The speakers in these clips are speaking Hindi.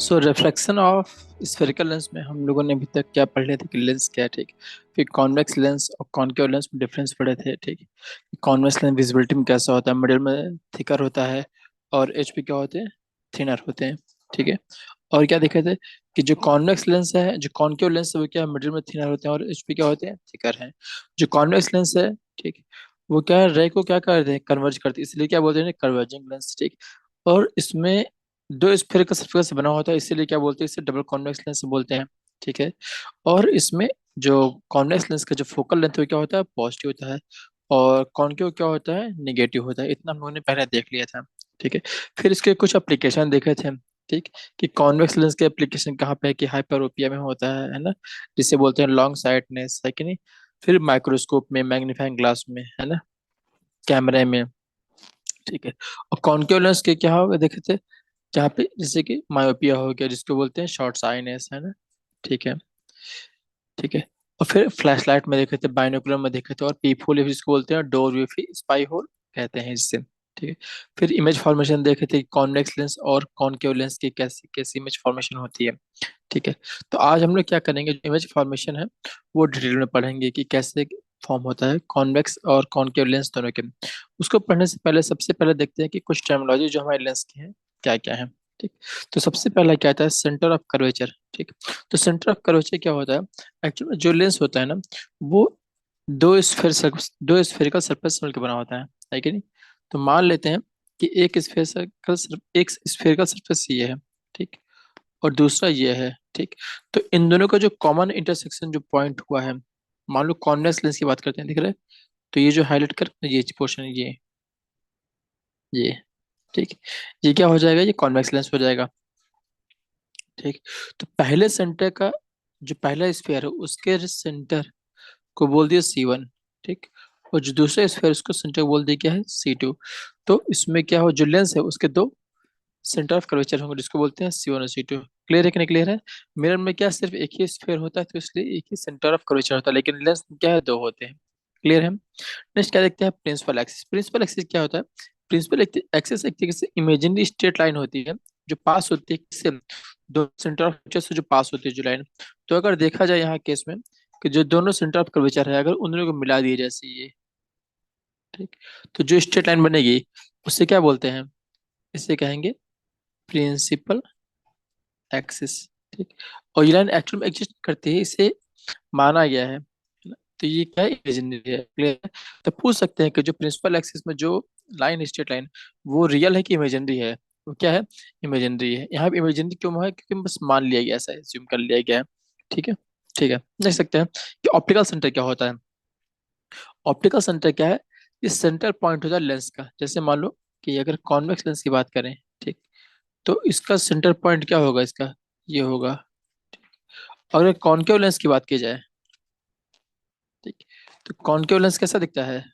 So reflection of spherical lens में हम लोगों ने अभी तक क्या पढ़ लिया था कि लेंस क्या है, ठीक। फिर कॉन्वेक्स लेंस और कॉनकेव लेंस में डिफरेंस पढ़े थे, ठीक। कॉन्वेक्स लेंस विजिबिलिटी में कैसा होता है, मिडिल में थिकर होता है, और एच पी क्या होते हैं, थिनर होते हैं, ठीक है। और क्या देखे थे कि जो कॉन्वेक्स लेंस है, जो कॉनकेव लेंस है वो क्या मिडिल में थिनर होते हैं और एच पी क्या होते हैं, थिकर हैं। जो कॉन्वेक्स लेंस है, ठीक, वो क्या है, रे को क्या करते हैं, कन्वर्ज करते हैं, इसलिए क्या बोलते हैं, कन्वर्जिंग लेंस, ठीक। और इसमें दो स्फेरिकल सर्कल से बना होता है, इसीलिए क्या बोलते हैं, इसे डबल कॉन्वेक्स लेंस बोलते हैं, ठीक है। और इसमें जो कॉन्वेक्स लेंस का जो फोकल लेंथ है वो क्या होता है, पॉजिटिव होता है, और कॉनकेव क्या होता है, निगेटिव होता है। इतना हम लोगों ने पहले देख लिया था, ठीक है। फिर इसके कुछ एप्लीकेशन देखे थे हम, ठीक, कि कॉन्वेक्स लेंस के एप्लीकेशन कहाँ पे है, कि हाइपरोपिया में होता है ना, जिसे बोलते हैं लॉन्ग साइटनेस, है कि नहीं। फिर माइक्रोस्कोप में, मैग्नीफाइंग ग्लास में, है ना, कैमरे में, ठीक है। और कॉनकेव लेंस के क्या होगा देखे थे, जहाँ पे जैसे कि मायोपिया हो गया, जिसको बोलते हैं शॉर्ट साइनेस, है ना, ठीक है, ठीक है। और फिर फ्लैश लाइट में देखे थे, बाइनोकुलर में देखे थे, और पीप होल जिसको बोलते हैं डोर वी स्पाई होल कहते हैं इससे, ठीक है। फिर इमेज फॉर्मेशन देखे थे, कॉन्वेक्स लेंस और कॉनकेव लेंस की कैसी कैसी इमेज फॉर्मेशन होती है, ठीक है। तो आज हम लोग क्या करेंगे, जो इमेज फॉर्मेशन है वो डिटेल में पढ़ेंगे कि कैसे फॉर्म होता है कॉन्वेक्स और कॉनकेव लेंस दोनों के। उसको पढ़ने से पहले सबसे पहले देखते हैं कि कुछ टर्मिनोलॉजी जो हमारे लेंस की है क्या क्या है, ठीक। तो सबसे पहला क्या आता है, सेंटर ऑफ कर्वेचर, ठीक। तो सेंटर ऑफ कर्वेचर क्या होता है, एक्चुअली जो लेंस होता है ना, वो दो स्फेरिकल सरफेस मिलकर बना होता है कि नहीं। तो मान लेते हैं कि एक स्फेरिकल सरफेस ये है, ठीक, और दूसरा ये है, ठीक। तो इन दोनों का जो कॉमन इंटरसेक्शन जो पॉइंट हुआ है, मान लो कॉन्वेक्स लेंस की बात करते हैं, दिख रहा है। तो ये जो हाईलाइट कर, ये पोर्शन है, ये, ठीक, ये क्या हो जाएगा, ये कॉन्वेक्स लेंस हो जाएगा, ठीक। तो पहले सेंटर का जो पहला स्फीयर है उसके सेंटर को बोल दिया C1, ठीक। और जो दूसरा स्फीयर उसको सेंटर बोल दिया क्या है, C2। तो इसमें क्या हो, जो लेंस है उसके दो सेंटर ऑफ कर्वेचर होंगे, जिसको बोलते हैं C1 और C2। क्लियर है कि नहीं क्लियर है। मिरर में क्या सिर्फ एक ही स्फीयर होता है, तो इसलिए एक ही सेंटर ऑफ कर्वेचर होता है, लेकिन लेंस में क्या है, दो होते हैं। क्लियर है। नेक्स्ट क्या देखते हैं, प्रिंसिपल एक्सिस। प्रिंसिपल एक्सिस क्या होता है, प्रिंसिपल एक्सिस एक तरीके से इमेजिनरी स्ट्रेट लाइन होती है, जो पास होती है किससे, दो सेंटर ऑफ कर्वेचर से जो पास होती है जो लाइन। तो अगर देखा जाए यहाँ केस में कि जो दोनों सेंटर ऑफ कर्वेचर है, अगर उन दोनों को मिला दिए जैसे ये, ठीक, तो जो स्ट्रेट लाइन बनेगी उससे क्या बोलते हैं, इसे कहेंगे प्रिंसिपल एक्सिस, ठीक। और ये लाइन एक्चुअल में एग्जिस्ट करती है, इसे माना गया है ना? तो ये क्या है, इमेजिनरी है। क्लियर है। तो पूछ सकते हैं कि जो प्रिंसिपल एक्सिस में जो लाइन, स्ट्रेट लाइन, वो रियल है कि इमेजिनरी है। वो क्या है, इमेजिनरी है। यहाँ पे इमेजिनरी क्यों है, क्योंकि बस मान लिया गया, ऐसा एज्यूम कर लिया गया है, ठीक है, ठीक है। देख सकते हैं कि ऑप्टिकल सेंटर क्या होता है। ऑप्टिकल सेंटर क्या है, ये सेंटर पॉइंट होता है लेंस का। जैसे मान लो कि अगर कॉन्वेक्स लेंस की बात करें, ठीक, तो इसका सेंटर पॉइंट क्या होगा, इसका ये होगा। और अगर कॉनकेव लेंस की बात की जाए, ठीक, तो कॉनकेव लेंस कैसा दिखता है,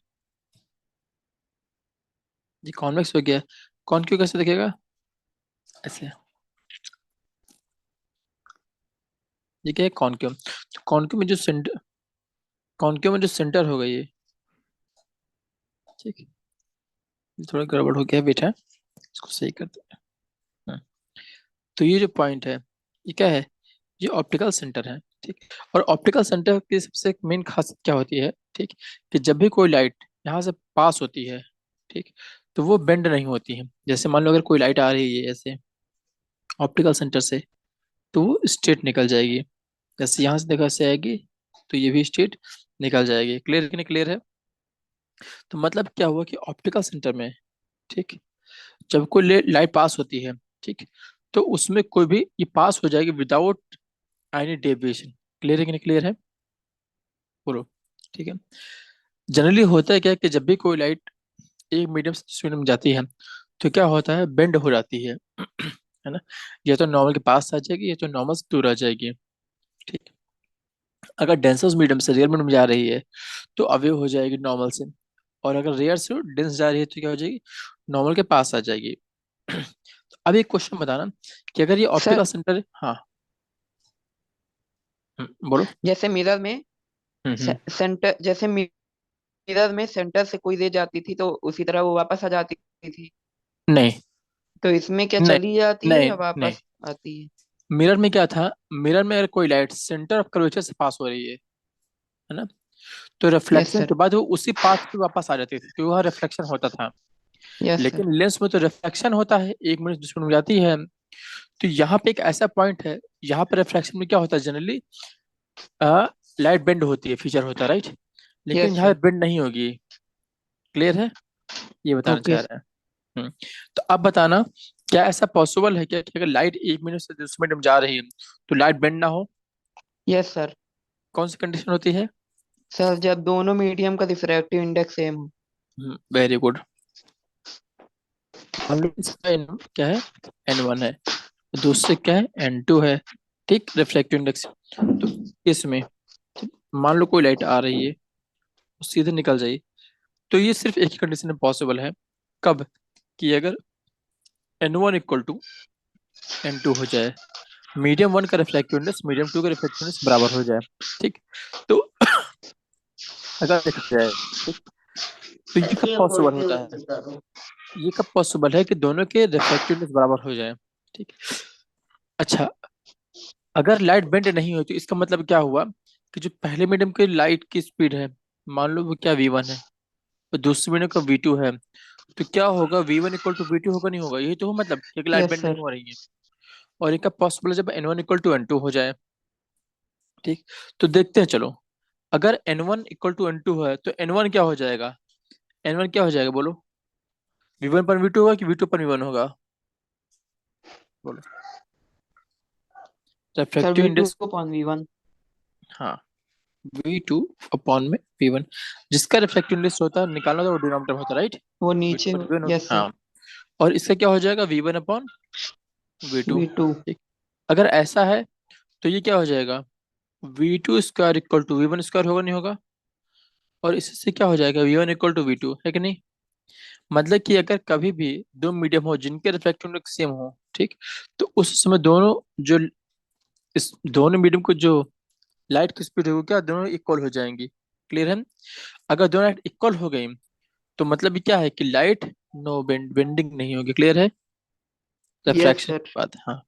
ये कॉन्वेक्स हो गया। कॉनकेव कैसे दिखेगा, ऐसे। ये क्या है, कॉनकेव। तो कॉनकेव में जो सेंटर होगा ये, ठीक, ये थोड़ा गड़बड़ हो गया बेटा, इसको सही करते हैं। हाँ। तो ये जो पॉइंट है, ये क्या है, ये ऑप्टिकल सेंटर है, ठीक। और ऑप्टिकल सेंटर की सबसे मेन खासियत क्या होती है, ठीक, कि जब भी कोई लाइट यहाँ से पास होती है, ठीक, तो वो बेंड नहीं होती है। जैसे मान लो अगर कोई लाइट आ रही है ऐसे ऑप्टिकल सेंटर से, तो वो स्ट्रेट निकल जाएगी। जैसे यहाँ से देखा से आएगी, तो ये भी स्ट्रेट निकल जाएगी। क्लियर कि नहीं क्लियर है। तो मतलब क्या हुआ कि ऑप्टिकल सेंटर में, ठीक, जब कोई लाइट पास होती है, ठीक, तो उसमें कोई भी ये पास हो जाएगी विदाउट एनी डेविएशन। क्लियर है कि नहीं क्लियर है, बोलो, ठीक है। जनरली होता है क्या कि जब भी कोई लाइट एक मीडियम से दूसरे मीडियम में जाती है, तो क्या होता है, बेंड हो जाती है है ना। या तो नॉर्मल के पास आ जाएगी, या तो नॉर्मल से दूर आ जाएगी, ठीक। अगर डेंसस मीडियम से रेयर मीडियम में जा रही है, तो अवे हो जाएगी नॉर्मल से। और अगर रेयर से डेंस जा रही है, तो क्या हो जाएगी, नॉर्मल के पास आ जाएगी तो अब एक क्वेश्चन बताना कि अगर ये सर, ऑप्टिकल सेंटर, हाँ, बोलो। जैसे मिरर में हम्म। सेंटर, जैसे मिरर में सेंटर से कोई रे जाती थी तो उसी तरह वो वापस आ जाती थी। नहीं तो इसमें क्या नहीं चली जाती है नहीं या नहीं वापस? आती है। मिरर में क्या था, मिरर में अगर कोई लाइट सेंटर ऑफ कर्वेचर से पास हो रही है ना, तो यस रिफ्लेक्शन सर। के बाद वो उसी पाथ पे वापस आ जाती थी, तो वह रिफ्लेक्शन होता था। Yes sir. लेकिन लेंस में तो रिफ्लेक्शन होता है, 1 मिनट 2 मिनट में जाती है। तो यहाँ पे एक ऐसा पॉइंट है, यहाँ पर रिफ्लेक्शन में क्या होता है जनरली, लाइट बेंड होती है, फीचर होता है, राइट। लेकिन यस यहाँ सर। बेंड नहीं होगी। क्लियर है, ये बताना ओके। चाह रहा है। हम्म। तो अब बताना, क्या ऐसा पॉसिबल है क्या कि अगर लाइट 1 मिनट से 2 मिनट में जा रही है तो लाइट बेंड ना हो? Yes sir. कौन सी कंडीशन होती है? सर जब दोनों मीडियम का रिफ्रैक्टिव इंडेक्स सेम हो। Very good. मान लो इसका n क्या है, n1 है, दूसरे क्या है, n2 है। ठीक, रिफ्लेक्टिव इंडेक्स। तो इसमें मान लो कोई लाइट आ रही है, वो सीधे निकल जाए, तो ये सिर्फ एक ही कंडीशन में पॉसिबल है। कब? कि अगर n1 इक्वल टू n2 हो जाए, मीडियम वन का रिफ्लेक्टिव इंडेक्स मीडियम टू का रिफ्लेक्टिव इंडेक्स बराबर हो जाए। ठीक। तो अगर देखा जाए, ठीक, तो ये कब पॉसिबल होता है? ये कब पॉसिबल है कि दोनों के रिफ्लेक्टिव इंडेक्स बराबर हो जाए? ठीक। अच्छा, अगर लाइट बेंड नहीं हुई तो इसका मतलब क्या हुआ, कि जो पहले मीडियम की लाइट की स्पीड है, मान लो वो क्या v1 है, और दूसरे मीडियम का v2 है, तो क्या होगा, v1 इक्वल टू v2 होगा नहीं होगा, यही तो हो मतलब कि लाइट यस बेंड नहीं सर। हो रही है। और इनका पॉसिबल है जब n1 इक्वल टू n2 हो जाए। ठीक। तो देखते हैं चलो, अगर n1 इक्वल टू n2 है तो n1 क्या हो जाएगा, n1 क्या हो जाएगा बोलो, v1 पर v2 होगा कि v2 पर v1 होगा? बोलो। Sir refractive V2 index. Upon V1। हाँ, v2 अपॉन में v1, जिसका रिफ्रैक्टिव इंडेक्स होता है निकालना, तो वो डिनोमिनेटर में होता है, राइट। वो v2 नीचे पर हो। v1 होगी, यस सर। हाँ। और इसका क्या हो जाएगा, v1 अपॉन v2। V2। ठीक। अगर ऐसा है तो ये क्या हो जाएगा, v2 square equal to v1 square होगा नहीं होगा, और इससे क्या हो जाएगा, v1 इक्वल टू v2 है कि नहीं। मतलब कि अगर कभी भी दो मीडियम हो जिनके रिफ्रैक्टिव इंडेक्स सेम हो, ठीक, तो उस समय दोनों जो इस दोनों मीडियम को जो लाइट की स्पीड होगी, क्या दोनों इक्वल हो जाएंगी? क्लियर है। अगर दोनों लाइट इक्वल हो गई तो मतलब ये क्या है कि लाइट नो बेंडिंग नहीं होगी। क्लियर है, यस रिफ्रैक्शन सर। के बाद, हाँ।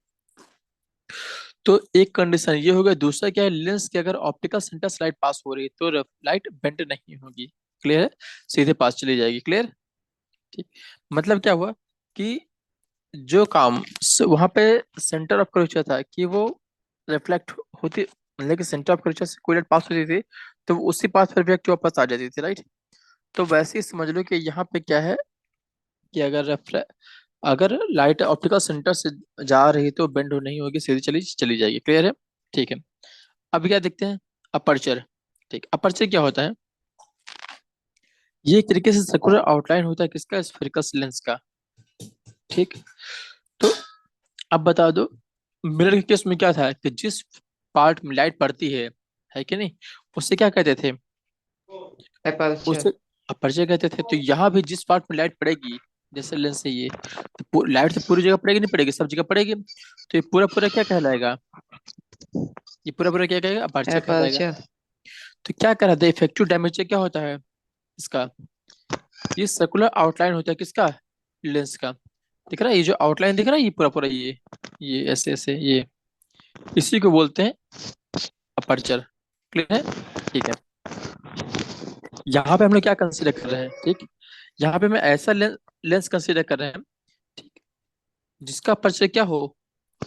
तो एक कंडीशन ये हो गया, दूसरा क्या है, लेंस के अगर ऑप्टिकल सेंटर से लाइट पास हो रही है तो लाइट बेंड नहीं होगी। क्लियर है, सीधे पास चली जाएगी। क्लियर। ठीक। मतलब क्या हुआ कि जो काम वहां पे सेंटर ऑफ कर्वेचर था कि वो रिफ्लेक्ट होती, मतलब कि सेंटर ऑफ कर्वेचर से कोई लाइट पास होती थी, तो वो उसी पाथ पर रिफ्लेक्ट वापस आ जाती थी, राइट। तो वैसे ही समझ लो कि यहाँ पे क्या है, कि अगर लाइट ऑप्टिकल सेंटर से जा रही है तो बेंड नहीं होगी, सीधी चली चली जाएगी। क्लियर है। ठीक है। अब क्या देखते हैं, अपर्चर। ठीक, अपर्चर क्या होता है, ये एक तरीके से सर्कुलर आउटलाइन होता है किसका, स्फेरिकल लेंस का। ठीक। तो अब बता दो, मिरर के केस में क्या था कि जिस पार्ट में लाइट पड़ती है कि नहीं, उससे क्या कहते थे, अपर्चर। उसे अपर्चर कहते थे। तो यहाँ भी जिस पार्ट में लाइट पड़ेगी, जैसे लेंस से ये, तो लाइट तो पूरी जगह पड़ेगी नहीं पड़ेगी, सब जगह पड़ेगी, तो ये पूरा पूरा क्या कहलाएगा, ये पूरा पूरा क्या कहेगा, अपर्चर कहलाएगा। अपर्चर। तो क्या कह रहा था, इफेक्टिव डायमेंशन क्या होता है इसका, ये सर्कुलर आउटलाइन होता है किसका, लेंस का। दिख रहा है ये जो आउटलाइन दिख रहा है, ये पूरा पूरा ये ऐसे ऐसे ये, इसी को बोलते हैं अपर्चर। क्लियर है। ठीक है। यहाँ पे हम लोग क्या कंसीडर कर रहे हैं, ठीक, यहाँ पे मैं ऐसा लेंस कंसीडर कर रहे हैं, ठीक, जिसका अपर्चर क्या हो,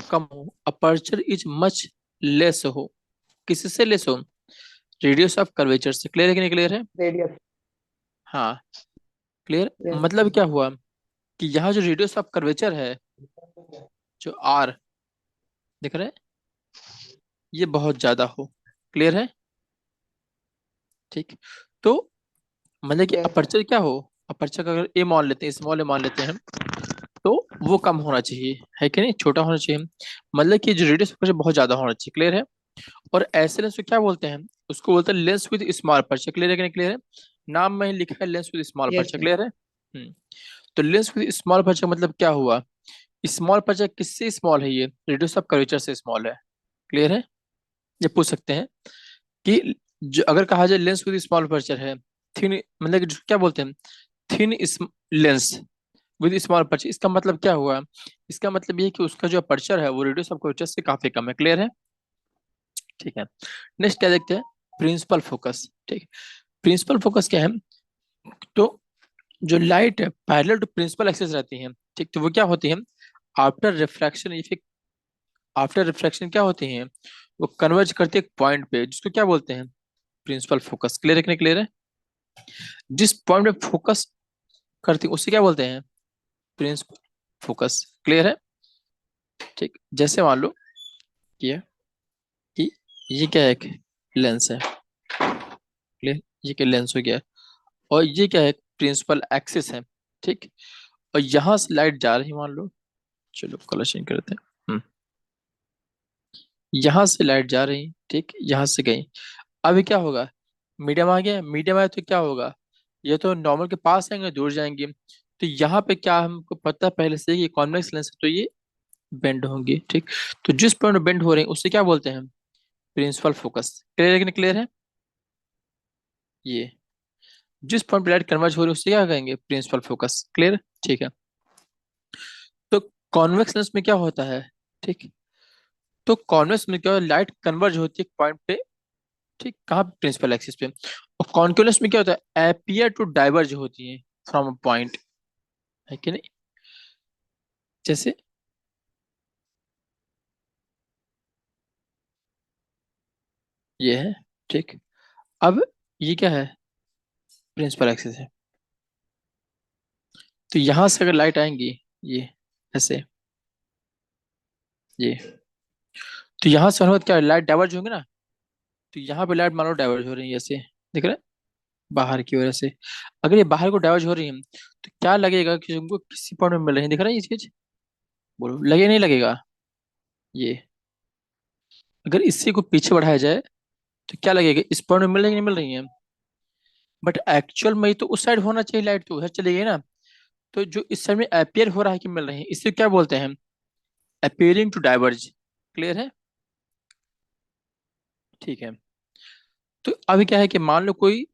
कम हो, अपर्चर इज मच लेस हो। किससे लेस हो, रेडियस ऑफ कर्वेचर से। क्लियर है कि नहीं क्लियर है? रेडियस। हाँ। Clear, yes. मतलब क्या हुआ कि यहाँ जो रेडियस ऑफ कर्वेचर है, जो आर दिख रहा है, ये बहुत ज्यादा हो। क्लियर है। ठीक। तो मतलब कि यस सर। अपर्चर क्या हो, अपर्चर का अगर ए मान लेते हैं, स्मॉल ए मान लेते हैं, तो वो कम होना चाहिए, है कि नहीं, छोटा होना चाहिए। मतलब कि जो रेडियस अपर्चर बहुत ज्यादा होना चाहिए। क्लियर है। और ऐसे लेंस को क्या बोलते हैं, उसको बोलते हैं lens with small aperture. Clear है कि नहीं क्लियर है, नाम में ही लिखा है lens with small yes aperture. Sir. Clear है। तो लेंस विद स्मॉल अपर्चर मतलब क्या हुआ, स्मॉल अपर्चर किससे स्मॉल है, ये रेडियस ऑफ कर्वेचर से स्मॉल है। क्लियर है। ये पूछ सकते हैं कि जो अगर कहा जाए लेंस विद स्मॉल अपर्चर है, थिन, मतलब कि क्या बोलते हैं, thin lens, with small aperture. इसका मतलब क्या हुआ? इसका मतलब ये है कि उसका जो अपर्चर है वो रेडियस ऑफ कर्वेचर से काफी कम है। क्लियर है? ठीक है। नेक्स्ट क्या देखते हैं? Principal focus. ठीक। प्रिंसिपल फोकस क्या है? तो जो लाइट है पैरेलल टू प्रिंसिपल एक्सिस रहती है, ठीक, तो वो क्या होती है? After refraction effect, after refraction क्या होती है? वो कन्वर्ज करती है एक पॉइंट पे, जिसको क्या बोलते हैं? Principal focus. क्लियर है कि नहीं क्लियर है? जिस पॉइंट पे फोकस करती है उसे क्या बोलते हैं? Principal focus. क्लियर है? ठीक। जैसे मान लो कि कि ये क्या है? एक लेंस है। क्लियर? ये क्या लेंस हो गया? और ये क्या है? प्रिंसिपल एक्सिस है। ठीक। और यहां से लाइट जा रही है मान लो, चलो कलर चेंज करते हैं। यहाँ से लाइट जा रही, ठीक, यहाँ से गई। अभी क्या होगा? मीडियम आ गया, मीडियम आया तो क्या होगा? ये तो नॉर्मल के पास आएंगे, दूर जाएंगे। तो यहाँ पे क्या हमको पता है पहले से कि कॉन्वेक्स लेंस है, तो ये बेंड होंगी। ठीक। तो जिस पॉइंट बेंड हो रही है उससे क्या बोलते हैं? Principal focus. क्लियर है कि नहीं क्लियर है? ये जिस पॉइंट पे लाइट कन्वर्ज हो रही है उससे क्या कहेंगे? Principal focus. क्लियर? ठीक है। तो कॉन्वेक्स लेंस में क्या होता है? ठीक। तो कॉन्वेक्स में क्या, लाइट कन्वर्ज होती है एक पॉइंट पे, ठीक, कहाँ? प्रिंसिपल एक्सिस पे। और कॉन्क्युलस में क्या होता है? अपीयर टू डाइवर्ज होती है फ्रॉम अ पॉइंट, है कि नहीं? जैसे ये है। ठीक। अब ये क्या है? प्रिंसिपल एक्सिस है। तो यहां से अगर लाइट आएंगी, ये ऐसे, ये, तो यहां से होने के बाद क्या लाइट डाइवर्ज होंगे ना? तो यहाँ पे लाइट मान लो डाइवर्ज हो रही है ऐसे, दिख रहा है, बाहर की वजह से। अगर ये बाहर को डाइवर्ज हो रही है तो क्या लगेगा कि तुमको किसी पॉइंट में मिल रही है? दिख रहा है ये चीज? बोलो, लगे नहीं लगेगा? ये अगर इसी को पीछे बढ़ाया जाए तो क्या लगेगा? इस पॉइंट में मिल रही है कि नहीं मिल रही है? बट एक्चुअल में तो उस साइड होना चाहिए, लाइट तो उधर चली गई ना। तो जो इस साइड में अपियर हो रहा है कि मिल रही है, इसे क्या बोलते हैं? Appearing to diverge. क्लियर है? ठीक है। तो अभी क्या है कि मान लो कोई,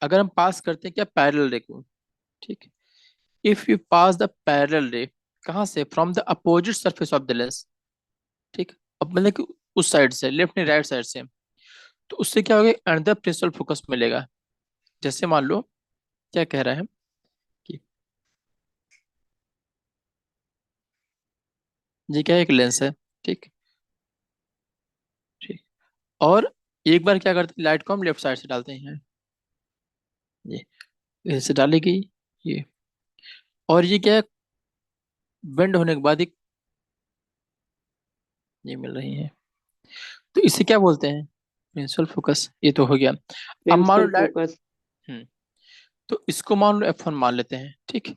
अगर हम पास करते हैं क्या पैरेलल रे को, ठीक, if you pass the parallel रे, कहाँ से? From the opposite surface of the lens. ठीक। अब मतलब कि उस साइड से, लेफ्ट नहीं राइट साइड से, तो उससे क्या होगा? अनदर प्रिंसिपल फोकस मिलेगा। जैसे मान लो क्या कह रहा है कि ये क्या है? एक लेंस है। ठीक। ठीक। और एक बार क्या करते हैं, लाइट को हम लेफ्ट साइड से डालते हैं, ये ऐसे डालेगी, ये, और ये क्या है? बेंड होने के बाद एक, ये मिल रही है। तो इसे क्या बोलते हैं? Principal focus. ये तो हो गया। अब मान लो प्रिंसिपल लाइट, फोकस। हम्म, तो इसको मान लो F1 मान लेते हैं। ठीक।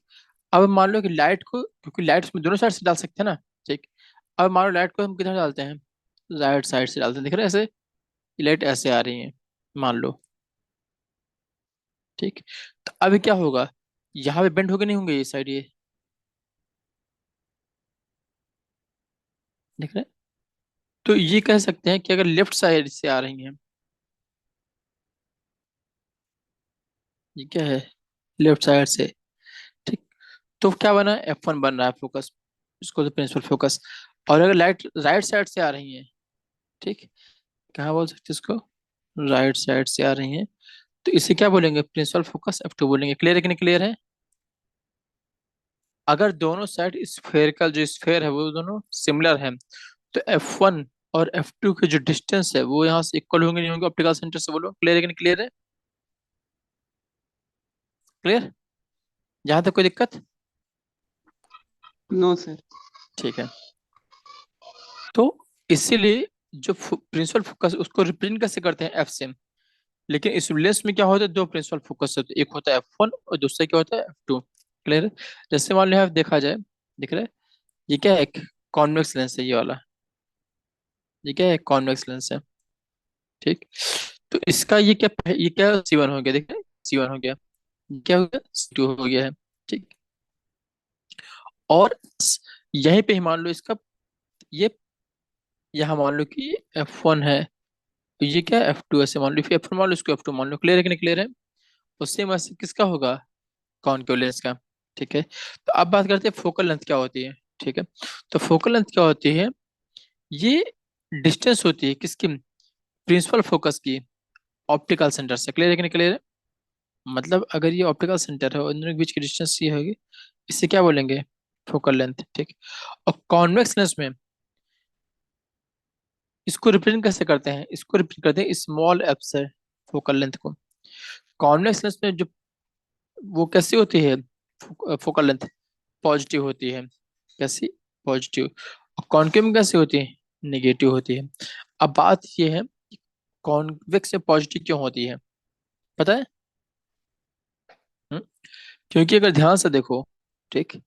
अब मान लो कि लाइट को, क्योंकि लाइट उसमें दोनों साइड से डाल सकते हैं ना, ठीक, अब मान लो लाइट को हम किधर डालते हैं? राइट साइड से डालते हैं। दिख रहा है ऐसे? लाइट ऐसे आ रही है मान लो, ठीक। तो अभी क्या होगा? यहाँ पे बेंड होके नहीं होंगे ये साइड, ये दिख रहा है? तो ये कह सकते हैं कि अगर लेफ्ट साइड से आ रही हैं, ये क्या है? लेफ्ट साइड से, ठीक, तो क्या बना? F1 बन रहा है फोकस, इसको तो प्रिंसिपल फोकस। और अगर लाइट राइट साइड से आ रही है, ठीक, कहाँ बोल सकते हैं इसको? राइट साइड से आ रही है, तो इसे क्या बोलेंगे? प्रिंसिपल फोकस F2 बोलेंगे। क्लियर है कि नहीं क्लियर है? अगर दोनों साइड स्फेरिकल, जो स्फेयर है वो दोनों सिमिलर है, तो F1 और F2 के जो डिस्टेंस है वो यहाँ से इक्वल होंगे नहीं होंगे ऑप्टिकल सेंटर से? बोलो क्लियर है कि नहीं क्लियर है? क्लियर? यहाँ तक कोई दिक्कत? No sir. ठीक है। तो इसीलिए जो प्रिंसिपल फोकस उसको रिप्रेजेंट कैसे करते हैं? F से। लेकिन इस लेंस में क्या होता है? दो प्रिंसिपल फोकस होते हैं, एक होता है F1 और दूसरा क्या होता है? F2। क्लियर है? जैसे मान लो यहाँ देखा जाए, दिख रहा है, ये क्या है? एक कॉन्वेक्स लेंस है ये वाला, ये क्या है? कॉन्वेक्स लेंस है। ठीक। तो इसका ये क्या C1 हो गया, देख रहे हैं? C1 हो गया। ये क्या हो गया? C2 हो गया है। ठीक। और यहीं पे ही मान लो इसका, ये यहाँ मान लो कि F1 है, तो ये क्या है? F2। ऐसे मान लो, फिर F1 मान लो, इसको F2 मान लो। क्लियर है कि नहीं क्लियर है? उससे में से किसका होगा? कॉनकेव लेंस का। ठीक है। तो अब बात करते हैं फोकल लेंथ क्या होती है। ठीक है। तो फोकल लेंथ क्या होती है, ये डिस्टेंस होती है किसकी, प्रिंसिपल फोकस की ऑप्टिकल सेंटर से। क्लियर है कि नहीं क्लियर है? मतलब अगर ये ऑप्टिकल सेंटर है और इन दोनों के बीच की डिस्टेंस ये होगी, इसे क्या बोलेंगे, फोकल लेंथ। ठीक। और कॉन्वेक्स लेंस में इसको रिप्रेजेंट कैसे करते हैं, इसको रिप्रेजेंट करते हैं स्मॉल एफ से फोकल लेंथ को। कॉन्वेक्स लेंस में जो वो कैसी होती है, फोकल लेंथ पॉजिटिव होती है। कैसी, पॉजिटिव। और कॉन्केव में कैसी होती है, नेगेटिव होती है। अब बात ये है कॉन्वेक्स में पॉजिटिव क्यों होती है, पता है? हम्म? क्योंकि अगर ध्यान से देखो, ठीक,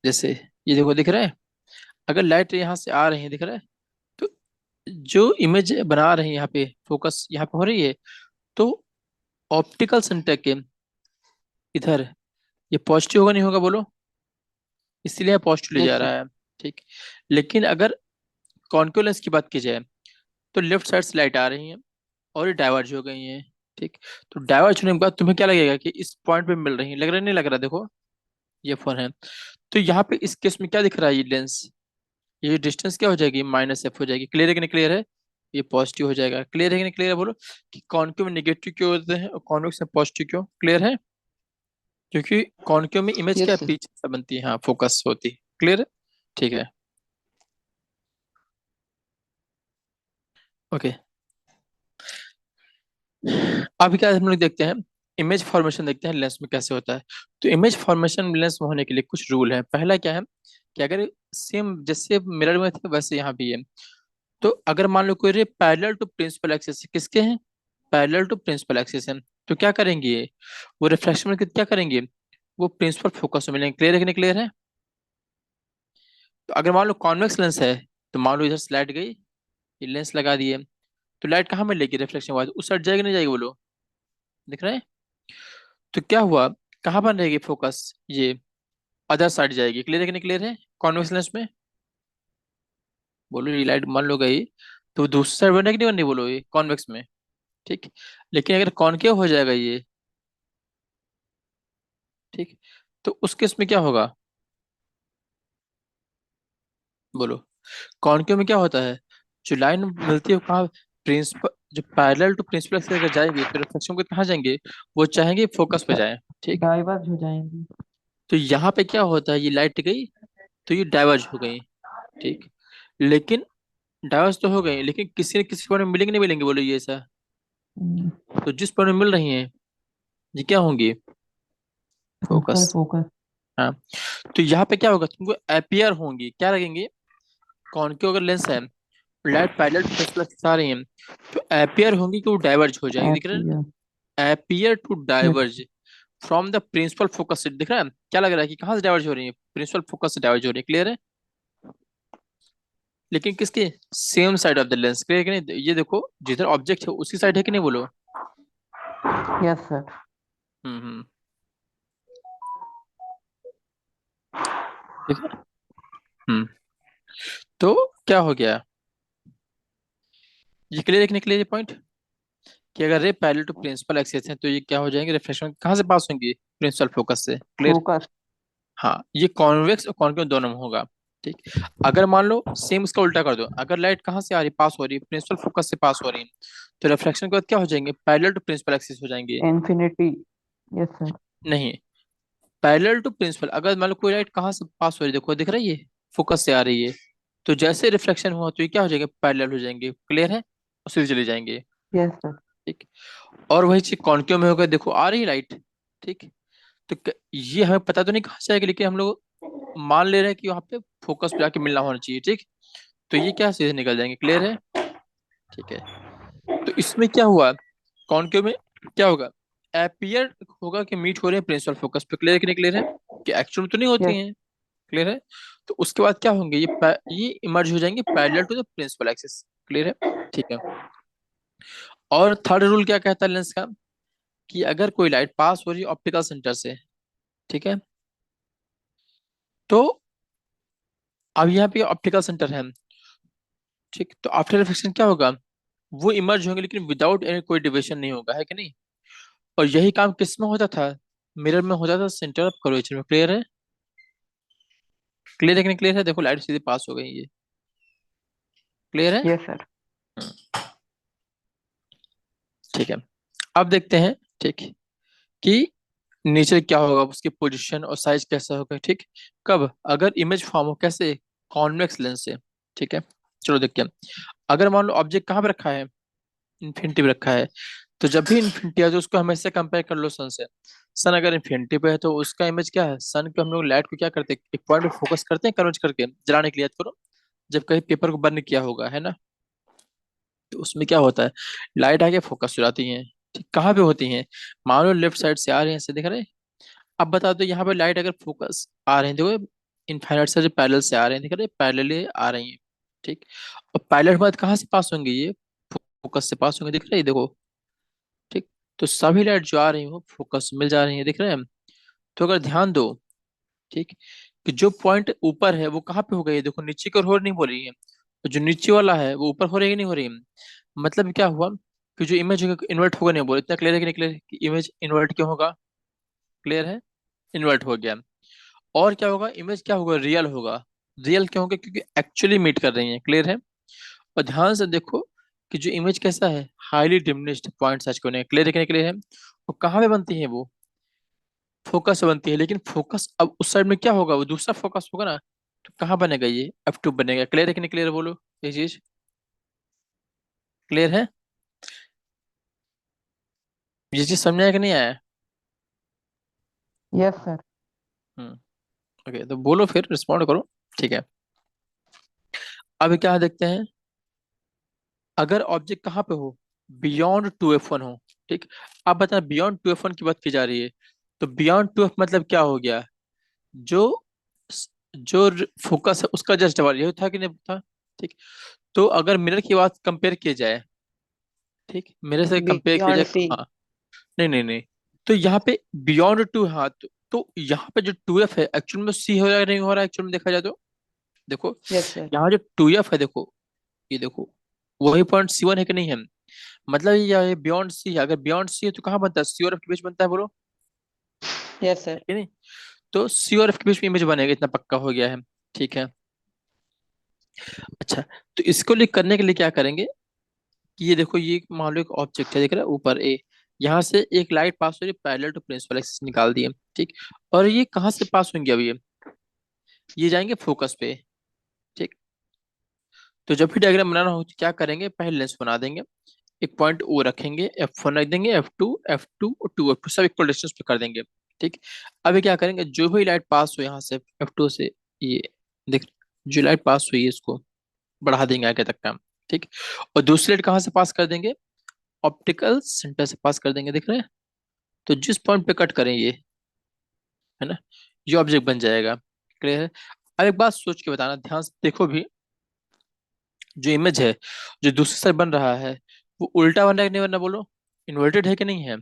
जैसे ये देखो दिख रहा है, अगर लाइट यहाँ से आ रही है, दिख रहा है, तो जो इमेज बना रहे हैं यहाँ पे, फोकस यहाँ पे हो रही है, तो ऑप्टिकल सेंटर के इधर ये पॉजिटिव होगा नहीं होगा बोलो, इसलिए पॉजिटिव ले यस जा सर। रहा है। ठीक। लेकिन अगर कॉन्केव लेंस की बात की जाए, तो लेफ्ट साइड से लाइट आ रही है और ये डाइवर्ज हो गई है। ठीक। तो डाइवर्ज होने के बाद तुम्हें क्या लगेगा कि इस पॉइंट पे मिल रही है, लग रहा है नहीं लग रहा, देखो ये फोन है। तो यहाँ पे इस केस में क्या दिख रहा है, ये लेंस, ये डिस्टेंस क्या हो जाएगी, माइनस एफ हो जाएगी। क्लियर है कि नहीं क्लियर है? ये पॉजिटिव हो जाएगा। क्लियर है कि नहीं क्लियर है बोलो, कि कॉन्केव में नेगेटिव क्यों होते हैं और कॉन्वेक्स में पॉजिटिव क्यों। क्लियर है? क्योंकि कॉन्केव में इमेज क्या यस सर। पीछे से बनती है, हाँ फोकस होती है। क्लियर है? ठीक है। ओके। अभी क्या हम लोग देखते हैं, इमेज फॉर्मेशन देखते हैं लेंस में कैसे होता है। तो इमेज फॉर्मेशन लेंस में होने के लिए कुछ रूल है। पहला क्या है कि अगर सेम जैसे मिरर में थे वैसे यहाँ भी है, तो अगर मान लो कोई ray parallel to principal axis, किसके हैं, पैरेलल टू प्रिंसिपल एक्सिस है, तो क्या करेंगे, वो रिफ्लेक्शन में क्या करेंगे, वो प्रिंसिपल फोकस में मिलेंगे। क्लियर है कि नहीं क्लियर है? तो अगर मान लो कॉन्वेक्स लेंस है, तो मान लो इधर से लाइट गई, ये लेंस लगा दिए, तो लाइट कहाँ मिलेगी रिफ्लेक्शन वाइज, उस साइड जाएगी नहीं जाएगी बोलो, दिख रहा है? तो क्या हुआ, कहाँ पर रहेगी फोकस, ये अदर साइड जाएगी। क्लियर है कि नहीं क्लियर है? कॉन्वेक्स लेंस में बोलो ये लाइट मान लो गई, तो दूसरी साइड बनने की नहीं बननी बोलो, ये कॉन्वेक्स में। ठीक। लेकिन अगर कॉनकेव हो जाएगा ये, ठीक, तो उस केस में क्या होगा बोलो, कॉनकेव में क्या होता है, जो लाइन मिलती है वो कहाँ, प्रिंसिपल, जो पैरेलल टू प्रिंसिपल से अगर जाएगी तो रिफ्लेक्शन को कहाँ जाएंगे, वो चाहेंगे फोकस पे जाए। ठीक। डाइवर्ज हो जाएंगी। तो यहाँ पे क्या होता है, ये लाइट गई तो ये डाइवर्ज हो गई। ठीक। लेकिन डाइवर्स तो हो गए, लेकिन किसी न किसी पॉइंट में मिलेंगे नहीं मिलेंगे बोलो ये ऐसा, तो जिस पॉइंट में मिल रही हैं ये क्या होंगी, प्रिंसिपल फोकस। फोकस। हाँ। तो यहाँ पे क्या होगा, तुमको अपियर होंगी, क्या लगेंगे, कौन की अगर लेंस है, लाइट पैरेलल टू प्रिंसिपल आ रही है, तो अपियर होंगी कि वो डाइवर्ज हो जाएंगे, दिख रहा है एपियर। ना, appear to yes. Diverge from the principal focus से। दिख रहा है क्या लग रहा है कि कहाँ से डाइवर्ज हो रही है, प्रिंसिपल फोकस से डाइवर्ज हो रही है। क्लियर है? लेकिन किसके, same side of the lens. Clear है कि नहीं, ये देखो जिधर ऑब्जेक्ट है उसी साइड है कि नहीं बोलो। Yes sir. हम्म। ठीक है। हम्म। तो क्या हो गया, ये क्लियर है कि नहीं क्लियर ये पॉइंट, कि अगर ray parallel to principal axis है तो ये क्या हो जाएंगे, रिफ्लेक्शन कहाँ से पास होंगी, प्रिंसिपल फोकस से। क्लियर? फोकस। हाँ, ये कॉन्वेक्स और कॉन्केव दोनों में होगा। ठीक। अगर मान लो सेम इसका उल्टा कर दो, अगर लाइट कहाँ से आ रही, पास हो रही है, प्रिंसिपल फोकस से पास हो रही है, तो रिफ्लेक्शन के बाद क्या हो जाएंगे, पैरेलल टू प्रिंसिपल एक्सिस हो जाएंगे। इन्फिनिटी। Yes sir. नहीं, पैरेलल टू प्रिंसिपल, अगर मान लो कोई लाइट कहाँ से पास हो रही है, देखो दिख रही है, फोकस से आ रही है, तो जैसे रिफ्लेक्शन हुआ तो ये क्या हो जाएंगे, पैरेलल हो जाएंगे। क्लियर है? और सीधे चले जाएंगे। Yes sir. ठीक। और वही चीज कॉन्केव में होगा, देखो आ रही है लाइट, ठीक, तो ये हमें पता तो नहीं कहाँ से आएगी, लेकिन हम लोग मान ले रहे हैं कि वहां पे फोकस पे जाके मिलना होना चाहिए। ठीक। तो ये क्या सीधे निकल जाएंगे। क्लियर है? ठीक है। तो इसमें क्या हुआ, कॉन्केव में क्या होगा, एपियर होगा कि मीट हो रहे हैं प्रिंसिपल फोकस पे। क्लियर है कि नहीं क्लियर है, कि एक्चुअल तो नहीं होती यस। हैं। क्लियर है? तो उसके बाद क्या होंगे, ये इमर्ज हो जाएंगे parallel to the principal axis. Clear है? ठीक है। और थर्ड रूल क्या कहता है लेंस का, कि अगर कोई लाइट पास हो रही है ऑप्टिकल सेंटर से, ठीक है, तो अब यहाँ पे ऑप्टिकल सेंटर है, ठीक, तो आफ्टर रिफ्लेक्शन क्या होगा, वो इमर्ज होंगे लेकिन विदाउट एनी कोई डिविएशन नहीं होगा, है कि नहीं? और यही काम किस में होता था, मिरर में हो जाता है सेंटर ऑफ कर्वेचर में। क्लियर है? क्लियर है कि नहीं क्लियर है? देखो लाइट सीधे पास हो गई ये। क्लियर है? Yes sir. हम्म, ठीक है। अब देखते हैं, ठीक, कि नीचे क्या होगा, उसकी पोजीशन और साइज कैसा होगा, ठीक। कब? अगर इमेज फॉर्म हो कैसे? कॉन्वेक्स लेंस से। ठीक है, चलो देखते हैं। अगर मान लो ऑब्जेक्ट कहाँ पे रखा है, इन्फिनिटी पे रखा है, तो जब भी इन्फिनिटी है तो उसको हमेशा कंपेयर कर लो सन से। सन अगर इन्फिनिटी पे है तो उसका इमेज क्या है, सन को हम लोग लाइट को क्या करते हैं, एक पॉइंट पे फोकस करते हैं कन्वर्ज करके जलाने के लिए, याद करो जब कहीं पेपर को बर्न किया होगा, है ना। तो उसमें क्या होता है, लाइट आके फोकस हो जाती है। ठीक, कहाँ पे होती है, मान लो लेफ्ट साइड से आ रही है, ऐसे दिख रहे हैं। अब बता दो यहाँ पे लाइट अगर फोकस आ रहे हैं, देखो इनफाइनाइट से जो पैरेलल से आ रहे हैं, दिख रहे हैं पैरेलल आ रही है। ठीक, और पैरेलल के बाद कहाँ से पास होंगे ये, फोकस से पास होंगे, दिख रहा है ये देखो। ठीक, तो सभी लाइट जो आ रही हो फोकस मिल जा रही है, दिख रहे हैं। तो अगर ध्यान दो, ठीक, कि जो पॉइंट ऊपर है वो कहाँ पे हो गई है, देखो नीचे की ओर हो नहीं हो रही है, तो जो नीचे वाला है वो ऊपर हो रही है कि नहीं हो रही है। मतलब क्या हुआ कि जो इमेज इन्वर्ट होगा, नहीं बोल इतना क्लियर है कि नहीं क्लियर, कि इमेज इन्वर्ट क्यों होगा, क्लियर है, इन्वर्ट हो गया। और क्या होगा, इमेज क्या होगा, रियल होगा। रियल क्यों होगा, क्योंकि एक्चुअली मीट कर रही है, क्लियर है। और ध्यान से देखो कि जो इमेज कैसा है, हाईली डिमिनिश्ड पॉइंट सच को नहीं, क्लियर है कि नहीं क्लियर है। और कहाँ पे बनती है वो, फोकस से बनती है, लेकिन फोकस अब उस साइड में क्या होगा, वो दूसरा फोकस होगा ना, तो कहाँ बनेगा ये, F2 बनेगा। क्लियर है कि नहीं क्लियर, बोलो ये चीज क्लियर है, ये चीज समझ आया कि नहीं आया। Yes sir. हम्म, ओके, तो बोलो फिर रिस्पॉन्ड करो। ठीक है, अब क्या देखते हैं, अगर ऑब्जेक्ट कहाँ पे हो, बियॉन्ड 2F1 हो। ठीक, अब बता, बियॉन्ड 2F1 की बात की जा रही है, तो बियॉन्ड 2F मतलब क्या हो गया, जो जो फोकस है उसका जस्ट डबल, ये था कि नहीं था। ठीक, तो अगर मिरर की बात कंपेयर की जाए, ठीक, मेरे से कंपेयर किया बियॉन्ड जाए, सी। हाँ, नहीं नहीं नहीं, तो यहाँ पे बियॉन्ड टू, हाँ, तो यहाँ पे जो 2F है एक्चुअल में सी हो रहा है नहीं हो रहा है, एक्चुअल में देखा जाए तो देखो, यस सर। यहाँ जो 2F है देखो, ये देखो वही पॉइंट C1 है कि नहीं है। मतलब ये बियॉन्ड सी है, अगर बियॉन्ड सी है तो कहाँ बनता है, सी और एफ के बीच बनता है, बोलो यस है सर। कि नहीं। तो सी और एफ के बीच में इमेज बनेगा, इतना पक्का हो गया है। ठीक है, अच्छा, तो इसको लिए करने के लिए क्या करेंगे, कि ये देखो ये मान लो एक ऑब्जेक्ट है, दिख रहा है ऊपर ए, यहाँ से एक लाइट पास हो रही है पैरेलल टू प्रिंसिपल एक्सिस, निकाल दिए। ठीक, और ये कहाँ से पास होंगे, अब ये जाएंगे फोकस पे। ठीक, तो जब भी डायग्राम बनाना हो तो क्या करेंगे, पहले लेंस बना देंगे, एक पॉइंट ओ रखेंगे, F1 रख देंगे, F2 सब इक्वल डिस्टेंस पे कर देंगे। ठीक, अभी क्या करेंगे, जो भी लाइट पास हो यहाँ से F2 से, ये देख, जो लाइट पास हुई है इसको बढ़ा देंगे आगे तक का। ठीक, और दूसरी लाइट कहाँ से पास कर देंगे, ऑप्टिकल सेंटर से पास कर देंगे, दिख रहे हैं। तो जिस पॉइंट पे कट करें ये, है ना, ये ऑब्जेक्ट बन जाएगा। क्लियर है? अब एक बात सोच के बताना, ध्यान से देखो भी, जो इमेज है जो दूसरी साइड बन रहा है, वो उल्टा बन रहा है कि नहीं बन रहा, बोलो इन्वर्टेड है कि नहीं है।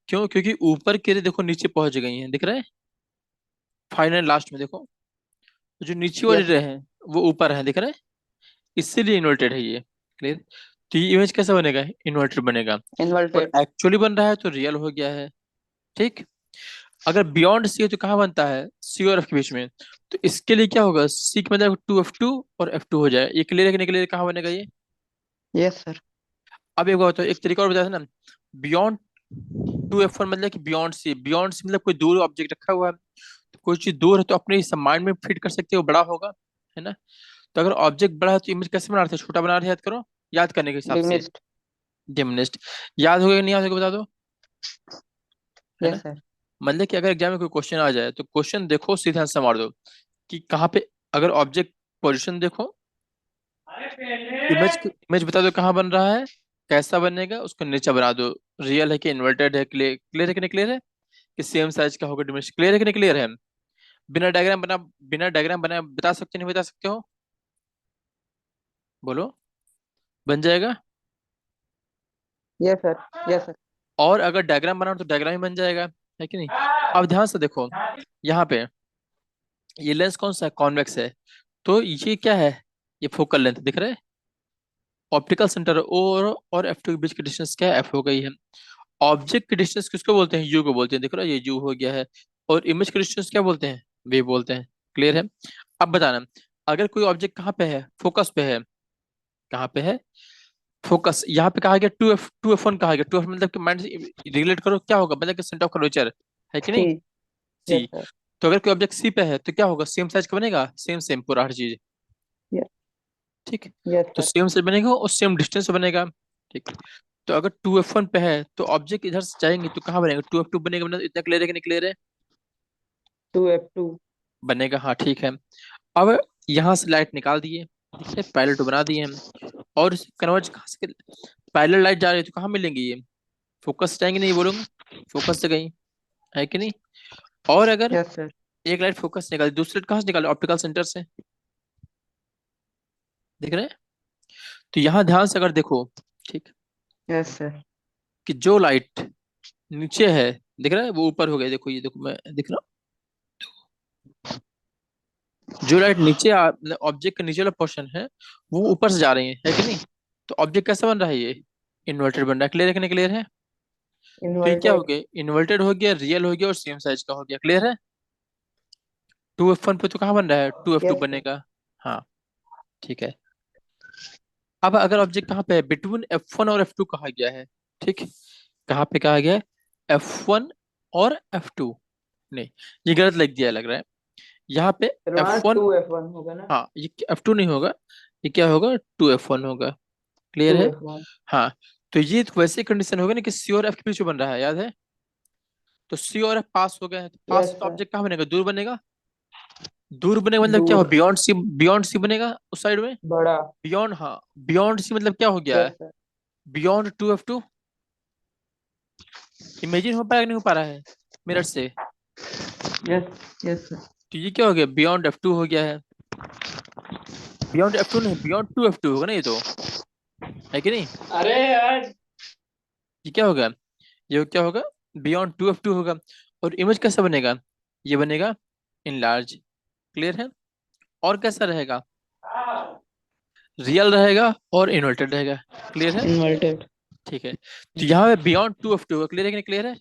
क्यों, क्योंकि ऊपर की रे देखो नीचे पहुंच गई हैं, दिख रहा है, फाइनल लास्ट में देखो, तो जो नीचे वाली यस रे सर। हैं वो ऊपर है, दिख रहा है, इसीलिए इन्वर्टेड है ये। क्लियर? तो ये इमेज कैसा बनेगा, इन्वर्टेड बनेगा। और इन्वर्टेड। एक्चुअली बन रहा है तो रियल हो गया है। ठीक, अगर बियॉन्ड सी है तो कहाँ बनता है, सी और एफ के बीच में, तो इसके लिए क्या होगा, सी के मतलब 2F2 और F2 हो जाए, ये क्लियर है कि नहीं क्लियर, कहाँ बनेगा ये। Yes sir. अब एक बात तो एक तरीका और बताया था ना, बियॉन्ड 2F1 मतलब कि बियॉन्ड सी मतलब कोई दूर ऑब्जेक्ट रखा हुआ है, तो कोई चीज दूर है तो अपने इस माइंड में फिट कर सकते हो, बड़ा होगा, है ना। तो अगर ऑब्जेक्ट बड़ा है तो इमेज कैसे बना रहे थे, छोटा बना रहे थे, याद करो, याद करने के हिसाब से, डिमिनिस्ड। डिमिनिस्ट। याद होगा कि नहीं याद होगा, बता दो, है यस ना। सर। मतलब कि अगर एग्जाम में कोई क्वेश्चन आ जाए तो क्वेश्चन देखो सीधा आंसर मार दो, कि कहाँ पे, अगर ऑब्जेक्ट पोजिशन देखो, इमेज बता दो कहाँ बन रहा है, कैसा बनेगा, उसको नीचे बना दो, रियल है कि इन्वर्टेड है, क्लियर क्लियर है कि नहीं क्लियर है, कि सेम साइज का होगा डिमिनिश, क्लियर है कि नहीं क्लियर है। बिना डायग्राम बना बता सकते नहीं बता सकते हो, बोलो, बन जाएगा। Yes sir. Yes sir. और अगर डायग्राम बनाओ तो डायग्राम ही बन जाएगा, है कि नहीं। अब ध्यान से देखो, यहाँ पे ये लेंस कौन सा है, कॉन्वेक्स है, तो ये क्या है, ये फोकल लेंथ दिख रहा है, ऑप्टिकल सेंटर और F2 के बीच की डिस्टेंस क्या है, F हो गई है। ऑब्जेक्ट की डिस्टेंस किसको बोलते हैं, यू को बोलते हैं, देखो ना ये यू हो गया है। और इमेज की डिस्टेंस क्या बोलते हैं, वे बोलते हैं। क्लियर है। अब बताना, अगर कोई ऑब्जेक्ट कहाँ पे है, फोकस पे है, कहाँ पे है, फोकस, यहाँ पे कहा गया टू एफ वन कहा गया, टू एफ मतलब कि माइंड रिलेट करो क्या होगा, मतलब कि सेंटर ऑफ कर्वेचर है कि सी। नहीं, यस सी। सर। तो अगर कोई ऑब्जेक्ट सी पे है तो क्या होगा, सेम साइज का बनेगा, सेम सेम पूरा हर चीज। ठीक। यस तो सर। सेम साइज बनेगा और सेम डिस्टेंस से बनेगा। ठीक। तो अगर टू एफ वन पे है तो ऑब्जेक्ट इधर से जाएंगे तो कहाँ बनेगा, टू एफ टू बनेगा, मतलब इतना क्लियर है कि नहीं क्लियर है, 2F2। बनेगा, हाँ ठीक है। अब यहाँ से लाइट निकाल दिए, ठीक है, पैरेलल टू बना दिए हम। और कन्वर्ज कहाँ से, पैरेलल लाइट जा रही है तो कहाँ मिलेंगी ये, फोकस से जाएंगे, नहीं बोलूंगा, फोकस से गई, है कि नहीं। और अगर यस सर। एक लाइट फोकस से निकाली, दूसरी लाइट कहाँ से निकाले, ऑप्टिकल सेंटर से, देख रहे हैं। तो यहाँ ध्यान से अगर देखो, ठीक, यस सर। कि जो लाइट नीचे है, दिख रहा है, वो ऊपर हो गया, देखो ये देखो, मैं दिख रहा हूँ, जो लाइट नीचे ऑब्जेक्ट का नीचे वाला पोर्शन है, वो ऊपर से जा रही है कि नहीं। तो ऑब्जेक्ट कैसा बन रहा है ये, इन्वर्टेड बन रहा है, क्लियर है कि नहीं क्लियर है। तो ये क्या हो इन्वर्टेड। गया, इन्वर्टेड हो गया, रियल हो गया और सेम साइज का हो गया, क्लियर है। टू एफ वन पे तो कहाँ बन रहा है, two F two yes sir. बनेगा। हाँ ठीक है। अब अगर ऑब्जेक्ट कहाँ पे है, बिटवीन एफ वन और एफ टू कहा गया है, ठीक, कहाँ पे कहा गया है, एफ वन और एफ टू, नहीं ये गलत लिख दिया लग रहा है, यहाँ पे फिर वहाँ एफ वन, 2F1 होगा ना। हाँ ये एफ टू नहीं होगा, ये क्या होगा, टू एफ वन होगा, क्लियर टू है। एफ वन हाँ। तो ये तो वैसे कंडीशन होगा ना कि सी और एफ के बीच में बन रहा है, याद है। तो सी और एफ पास हो गया है, तो पास यस तो सर। ऑब्जेक्ट कहाँ बनेगा, दूर बनेगा, दूर बनेगा मतलब क्या हो, दूर। बियॉन्ड सी बनेगा उस साइड में। बड़ा। बियॉन्ड, हाँ, बियॉन्ड सी मतलब क्या हो गया यस है, sir. Beyond two F two. Imagine हो पा रहा है कि नहीं हो पा रहा है मिरर से। यस। Yes sir. तो ये क्या हो गया, बियॉन्ड एफ टू हो गया है, बियॉन्ड एफ टू नहीं, बियॉन्ड टू एफ टू होगा ना ये तो, है कि नहीं। अरे यार। ये क्या होगा, ये क्या होगा, बियॉन्ड टू एफ टू होगा। और इमेज कैसा बनेगा, ये बनेगा इन लार्ज, क्लियर है। और कैसा रहेगा, रियल रहेगा और इन्वर्टेड रहेगा, क्लियर है। इन्वर्टेड। ठीक है। तो यहाँ पे बियॉन्ड टू एफ टू होगा, क्लियर है कि नहीं क्लियर है।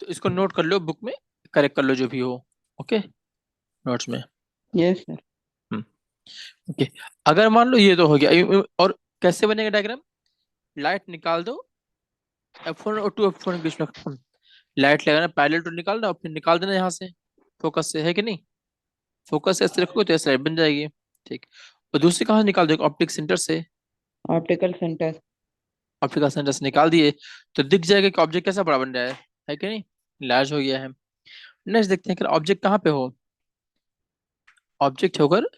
तो इसको नोट कर लो बुक में, करेक्ट कर लो जो भी हो, ओके, नोट्स में। Yes sir. Hmm, okay. अगर मान लो ये तो हो गया, और कैसे बनेगा डायग्राम, लाइट निकाल दो, एफ वन और टू एफ वन के बीच में लाइट लगाना, पैरेलल टू निकालना और फिर निकाल देना यहाँ से, फोकस से, है कि नहीं। फोकस से ऐसे रखोगे तो ऐसे लाइट बन जाएगी। ठीक। और दूसरी कहाँ से निकाल दोगे, ऑप्टिक सेंटर से, ऑप्टिकल सेंटर। ऑप्टिकल सेंटर से निकाल दिए तो दिख जाएगा कि ऑब्जेक्ट कैसा बड़ा बन रहा है कि नहीं, लार्ज हो गया है। नेक्स्ट देखते हैं कि ऑब्जेक्ट कहाँ पे हो, ऑब्जेक्ट होकर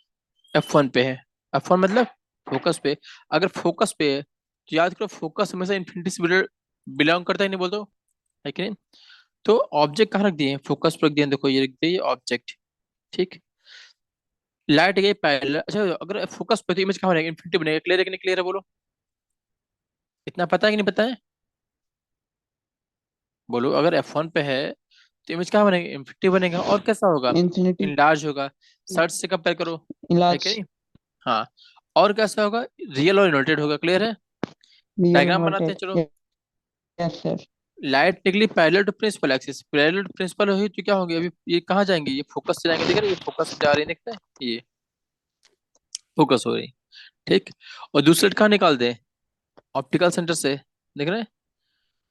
एफ वन पे है, एफ वन मतलब फोकस पे। अगर फोकस पे है तो याद करो, फोकस हमेशा इन्फिनिटी से बिलोंग करता है, नहीं बोलते हो, है कि नहीं। तो ऑब्जेक्ट कहाँ रख दिए, फोकस पर रख दिए, देखो ये रख दिए ऑब्जेक्ट, ठीक। लाइट गई पैरेलल, अच्छा अगर फोकस पे तो इमेज कहाँ बनेगा, इन्फिनिटी बनेगा, क्लियर है कि नहीं क्लियर है, बोलो, इतना पता है कि नहीं पता है, बोलो, अगर एफ वन पे है तो इमेज कहाँ बनेगा, इन्फिनिटी बनेगा, और कैसा होगा, इंफिनिटी। इनलार्ज होगा, सर्च से कंपेयर करो, है कि इनलार्ज। नहीं। हाँ। और कैसा होगा, रियल और इन्वर्टेड होगा, क्लियर है। रियल डायग्राम बनाते हैं इन्वर्टेड। चलो। Yes sir. लाइट निकली parallel to principal axis, parallel to principal हुई तो क्या होंगे, अभी ये कहाँ जाएंगे, ये फोकस से जाएंगे, देख रहे हैं, ये फोकस से जा रही है, दिखता है ये फोकस हो रही, ठीक। और दूसरे कहाँ निकाल दे, ऑप्टिकल सेंटर से, देख रहे हैं।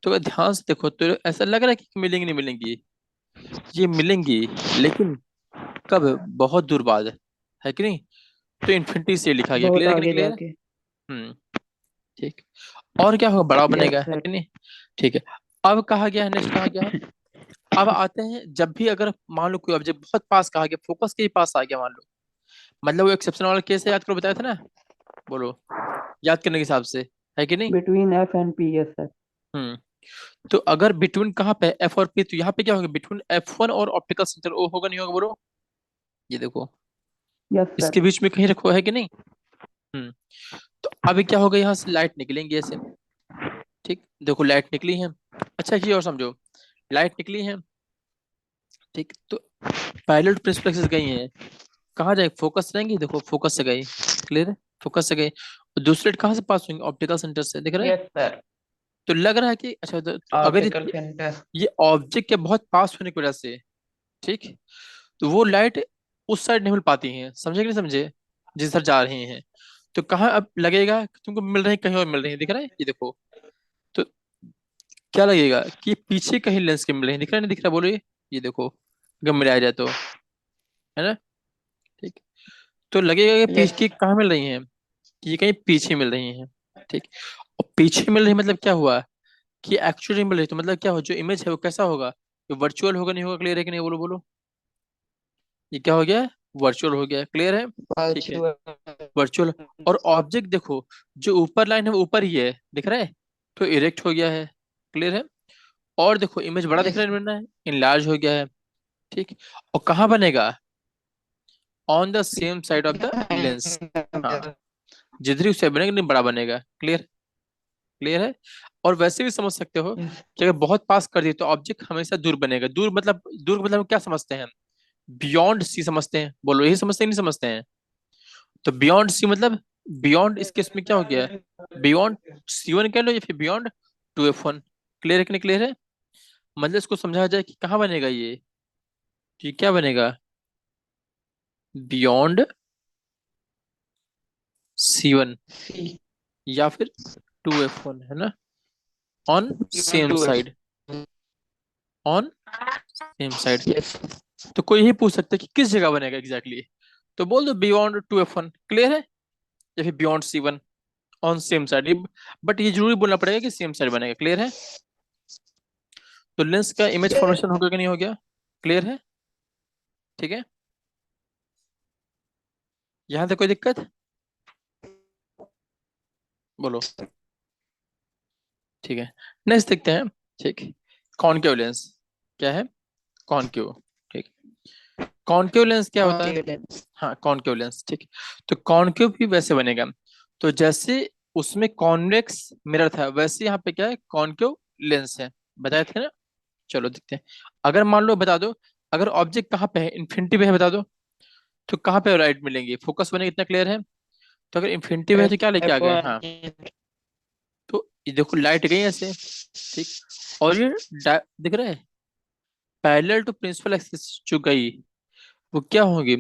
तो अगर ध्यान से देखो तो ऐसा लग रहा है कि मिलेंगी नहीं मिलेंगी, ये मिलेंगी, लेकिन कब, बहुत दूर बाद, है कि नहीं। तो इन्फिनिटी से लिखा गया, बहुत क्लियर है कि नहीं आगे क्लियर है। जाके। हम्म। ठीक। और क्या होगा, बड़ा यस बनेगा, है सर। कि नहीं। ठीक है। अब कहा गया है, नेक्स्ट कहा गया है, अब आते हैं, जब भी अगर मान लो कोई ऑब्जेक्ट बहुत पास कहा गया, फोकस के ही पास आ गया मान लो, मतलब वो एक्सेप्शन वाला केस है, याद करो बताया था ना, बोलो, याद करने के हिसाब से, है कि नहीं। Between F and P. Yes sir. Hmm. तो अगर बिटवीन कहाँ पे, एफ और पी, तो यहाँ पे क्या होगा, बिटवीन एफ वन और ऑप्टिकल सेंटर, ओ होगा नहीं होगा, बोलो, ये देखो, यस सर। इसके बीच में कहीं रखो, है कि नहीं। हम्म। तो अभी क्या होगा, यहाँ से लाइट निकलेंगी ऐसे, ठीक, देखो लाइट निकली है। अच्छा ये और समझो, लाइट निकली है, ठीक, तो पायलट प्रिंसिपल गई हैं, कहाँ जाए, फोकस से जाएंगी, देखो फोकस से गई, क्लियर है, फोकस से गई। और दूसरे कहाँ से पास होंगे, ऑप्टिकल सेंटर से, दिख रहा है। Yes sir. तो लग रहा है कि अच्छा, तो अगर ऑप्टिकल सेंटर। ये ऑब्जेक्ट के बहुत पास होने की वजह से, ठीक, तो वो लाइट उस साइड नहीं मिल पाती हैं, समझे कि नहीं समझे, जिस तरफ जा रही हैं। तो कहाँ अब लगेगा कि तुमको मिल रही है, कहीं और मिल रही है, दिख रहा है ये देखो। तो क्या लगेगा कि पीछे कहीं लेंस के मिल रहे हैं, दिख रहा है नहीं दिख रहा, बोलो ये देखो, अगर मिलाया जाए तो, है ना, ठीक। तो लगेगा कि यस। पीछे कहाँ मिल रही हैं, कि ये कहीं पीछे मिल रही हैं, ठीक। और पीछे मिल रही मतलब क्या हुआ, कि एक्चुअली मिल रही, तो मतलब क्या हो, जो इमेज है वो कैसा होगा, ये वर्चुअल होगा नहीं होगा, क्लियर है कि नहीं, बोलो बोलो, ये क्या हो गया, वर्चुअल हो गया, क्लियर है, ठीक है, वर्चुअल। वर्चुअल। और ऑब्जेक्ट देखो, जो ऊपर लाइन है वो ऊपर ही है, दिख रहा है, तो इरेक्ट हो गया है, क्लियर है। और देखो इमेज बड़ा दिख यस। रहा है, बनना है, इनलार्ज हो गया है, ठीक। और कहाँ बनेगा, on the same side of the lens, हाँ, जिधर उसे बनेगा नहीं बड़ा बनेगा, क्लियर, क्लियर है। और वैसे भी समझ सकते हो कि अगर बहुत पास कर दिए तो ऑब्जेक्ट हमेशा दूर बनेगा, दूर मतलब क्या समझते हैं, बियॉन्ड सी समझते हैं, बोलो यही समझते हैं नहीं समझते हैं। तो बियॉन्ड सी मतलब, बियॉन्ड इस केस में क्या हो गया, बियॉन्ड C1 कह लो या फिर बियॉन्ड 2F1, क्लियर है कि नहीं, क्लियर है। मतलब इसको समझा जाए कि कहाँ बनेगा ये, तो ये क्या बनेगा, बियॉन्ड C1 सी। या फिर 2F1, है ना, on same two F. Side, on same side. Yes. तो कोई ही पूछ सकता है कि किस जगह बनेगा एग्जैक्टली exactly? तो बोल दो बियॉन्ड 2F1, क्लियर है, या फिर beyond C1 on same side. But ये जरूरी बोलना पड़ेगा कि सेम साइड बनेगा, क्लियर है। तो लेंस का इमेज फॉर्मेशन हो गया कि नहीं हो गया, क्लियर है, ठीक है, यहाँ तक कोई दिक्कत, बोलो, ठीक है। नेक्स्ट देखते हैं, ठीक, कॉनकेव लेंस, क्या है, कॉनकेव, ठीक। कॉनकेव लेंस क्या होता है, कॉन्फिडेंस। हाँ कॉनकेव लेंस, ठीक। तो कॉनकेव भी वैसे बनेगा, तो जैसे उसमें कॉन्वेक्स मिरर था, वैसे यहाँ पे क्या है, कॉनकेव लेंस है, बताए थे ना। चलो देखते हैं, अगर मान लो बता दो, अगर ऑब्जेक्ट कहाँ पे है, इन्फिनिटी पे है बता दो, तो कहाँ पे लाइट मिलेंगी, फोकस बनेगा, इतना क्लियर है। तो अगर इन्फिनिटी पे है तो क्या लेके आ एफ गए, वन। हाँ, तो ये देखो लाइट गई ऐसे, ठीक। और ये दिख रहा है, पैरेलल टू प्रिंसिपल एक्सिस जो गई, वो क्या होगी,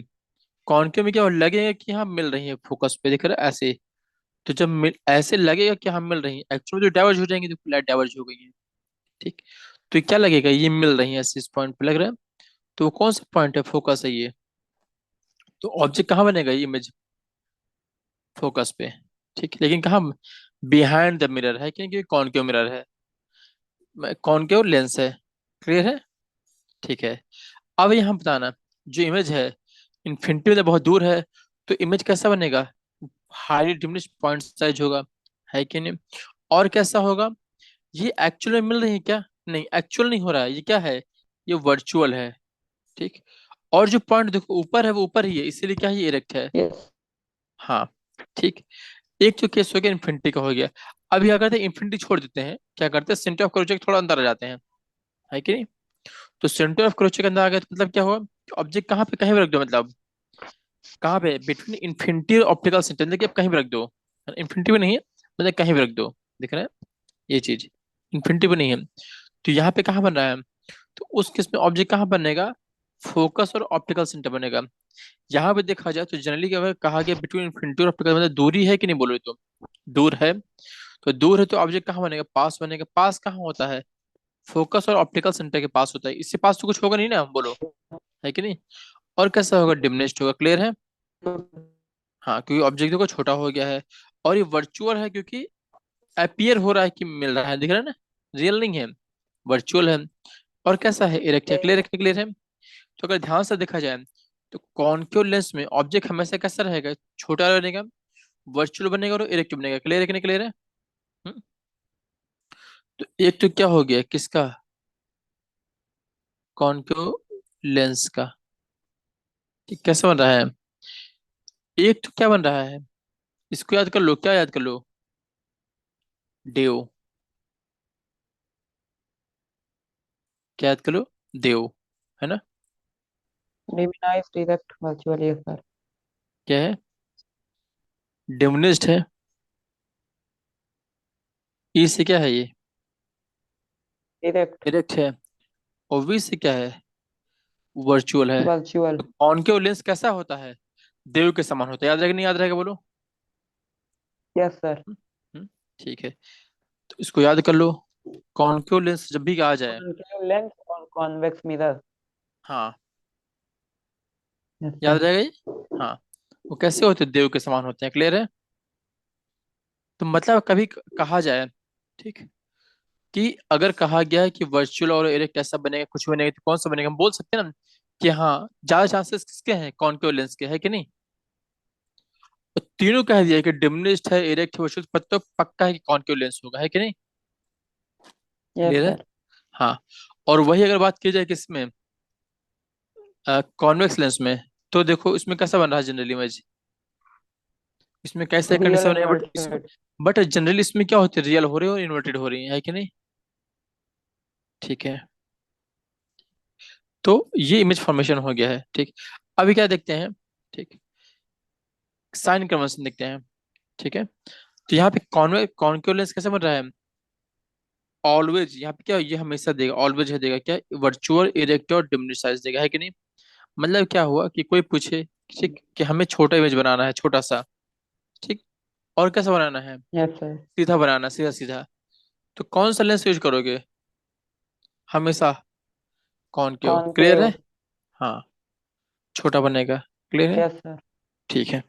कॉनकेव में क्या हो, लगेगा कि हाँ मिल रही है, फोकस पे दिख रहा है ऐसे। तो जब ऐसे लगेगा कि हाँ मिल रही है, एक्चुअली जो डाइवर्ज हो जाएंगी, तो लाइट डाइवर्ज हो गई है, ठीक। तो ये क्या लगेगा, ये मिल रही है ऐसे, इस पॉइंट पे लग रहा है। तो वो कौन सा पॉइंट है, फोकस है ये। तो ऑब्जेक्ट कहाँ बनेगा, ये इमेज फोकस पे, ठीक, लेकिन कहाँ, बिहाइंड द मिरर है, क्योंकि कॉनकेव मिरर है, कॉनकेव लेंस है, क्लियर है, ठीक है। अब यहाँ बताना, जो इमेज है इन्फिनिटी में बहुत दूर है, तो इमेज कैसा बनेगा, हाईली डिमिनिश्ड पॉइंट साइज होगा, है कि नहीं। और कैसा होगा, ये एक्चुअल में मिल रही है क्या, नहीं एक्चुअल नहीं हो रहा है, ये क्या है, ये वर्चुअल है, ठीक। और जो पॉइंट देखो ऊपर है वो ऊपर ही है, इसीलिए क्या है, ये इरेक्ट है, यस। हाँ, ठीक। एक जो केस हो गया इन्फिनिटी का हो गया। अब क्या करते हैं, इन्फिनिटी छोड़ देते हैं, क्या करते हैं, सेंटर ऑफ कर्वेचर थोड़ा अंदर आ जाते हैं, है कि नहीं। तो सेंटर ऑफ कर्वेचर के अंदर आ गए तो मतलब क्या हुआ, ऑब्जेक्ट कहाँ पे, कहीं भी रख दो, मतलब कहाँ पे, बिटवीन इन्फिनिटी और ऑप्टिकल सेंटर, देखिए आप कहीं भी रख दो, इन्फिनिटी भी नहीं है, मतलब कहीं भी रख दो, दिख रहा है ये चीज, इन्फिनिटी भी नहीं है। तो यहाँ पे कहाँ बन रहा है, तो उस केस में ऑब्जेक्ट कहाँ बनेगा, फोकस और ऑप्टिकल सेंटर बनेगा। यहाँ पे देखा जाए तो जनरली क्या होगा, कहा गया बिटवीन इन्फिनिटी और ऑप्टिकल, मतलब दूरी है कि नहीं, बोलो तो दूर है। तो दूर है तो ऑब्जेक्ट कहाँ बनेगा, पास बनेगा, पास कहाँ होता है, फोकस और ऑप्टिकल सेंटर के पास होता है, इससे पास तो कुछ होगा नहीं ना, बोलो, है कि नहीं। और कैसा होगा, डिमिनिश्ड होगा, क्लियर है, हाँ, क्योंकि ऑब्जेक्ट देखो छोटा हो गया है। और ये वर्चुअल है क्योंकि अपीयर हो रहा है कि मिल रहा है, दिख रहा है ना, रियल नहीं है, वर्चुअल है। और कैसा है, इरेक्ट है, क्लियर है, क्लियर है। तो अगर ध्यान से देखा जाए, तो कॉनकेव लेंस में ऑब्जेक्ट हमेशा कैसा रहेगा, छोटा रहेगा, वर्चुअल बनेगा और इरेक्ट बनेगा, क्लियर है कि नहीं, क्लियर है। हम्म? तो एक तो क्या हो गया किसका, कॉनकेव लेंस का, कि कैसे बन रहा है, एक तो क्या बन रहा है, इसको याद कर लो, क्या याद कर लो, डेव, क्या याद कर लो, देव, है ना, डिमिनाइज डायरेक्ट वर्चुअल, यस सर। क्या है, डिमिनिश्ड है, ई से क्या है ये, डायरेक्ट। इरेक्ट है। और वी से क्या है, वर्चुअल है। वर्चुअल। तो कॉनकेव लेंस कैसा होता है, देव के समान होता है, याद रहेगा नहीं याद रहेगा बोलो। Yes sir. हम्म, हम्म, ठीक है, तो इसको याद कर लो। कॉनकेव लेंस जब भी आ जाए, कॉन्केव लेंस और कॉन्वेक्स मिरर। हाँ, यस याद सर। रहेगा ये। हाँ, वो कैसे होते हैं, देव के समान होते हैं, क्लियर है। तो मतलब कभी कहा जाए, ठीक, कि अगर कहा गया है कि वर्चुअल और इरेक्ट ऐसा बनेगा, कुछ बनेगा, तो कौन सा बनेगा, हम बोल सकते हैं ना कि हाँ ज्यादा चांसेस किसके हैं, कॉनकेव लेंस के है कि नहीं। तो तीनों कह दिया कि डिमिनिश्ड है, इरेक्ट है, वर्चुअल, तो पक्का है कि कॉनकेव लेंस होगा, है कि नहीं। यस क्लियर है। सर। हाँ, और वही अगर बात की जाए किसमें, कॉन्वेक्स लेंस में, तो देखो इसमें कैसा बन रहा है जनरली इमेज, इसमें कैसे रियल कंडीशन बन रही है, बट इसमें, इन्वर्टेड। बट जनरली इसमें क्या होती है, रियल हो रही है और इन्वर्टेड हो रही है कि नहीं। ठीक है, तो ये इमेज फॉर्मेशन हो गया है, ठीक। अभी क्या देखते हैं, ठीक, साइन कन्वेंशन देखते हैं, ठीक है। तो यहाँ पे कॉन्वेक्स लेंस कैसे बन रहा है, ऑलवेज यहाँ पे क्या, ये हमेशा देगा, ऑलवेज है देगा क्या, वर्चुअल इरेक्ट और डिमिनिश साइज देगा, है कि नहीं। मतलब क्या हुआ कि कोई पूछे, ठीक, कि हमें छोटा इमेज बनाना है, छोटा सा, ठीक, और कैसा बनाना है, यस सर। सीधा बनाना, सीधा सीधा, तो कौन सा लेंस यूज करोगे, हमेशा कॉनकेव, क्लियर कॉन्केव। है। हाँ, छोटा बनेगा, क्लियर है। Yes sir. ठीक है,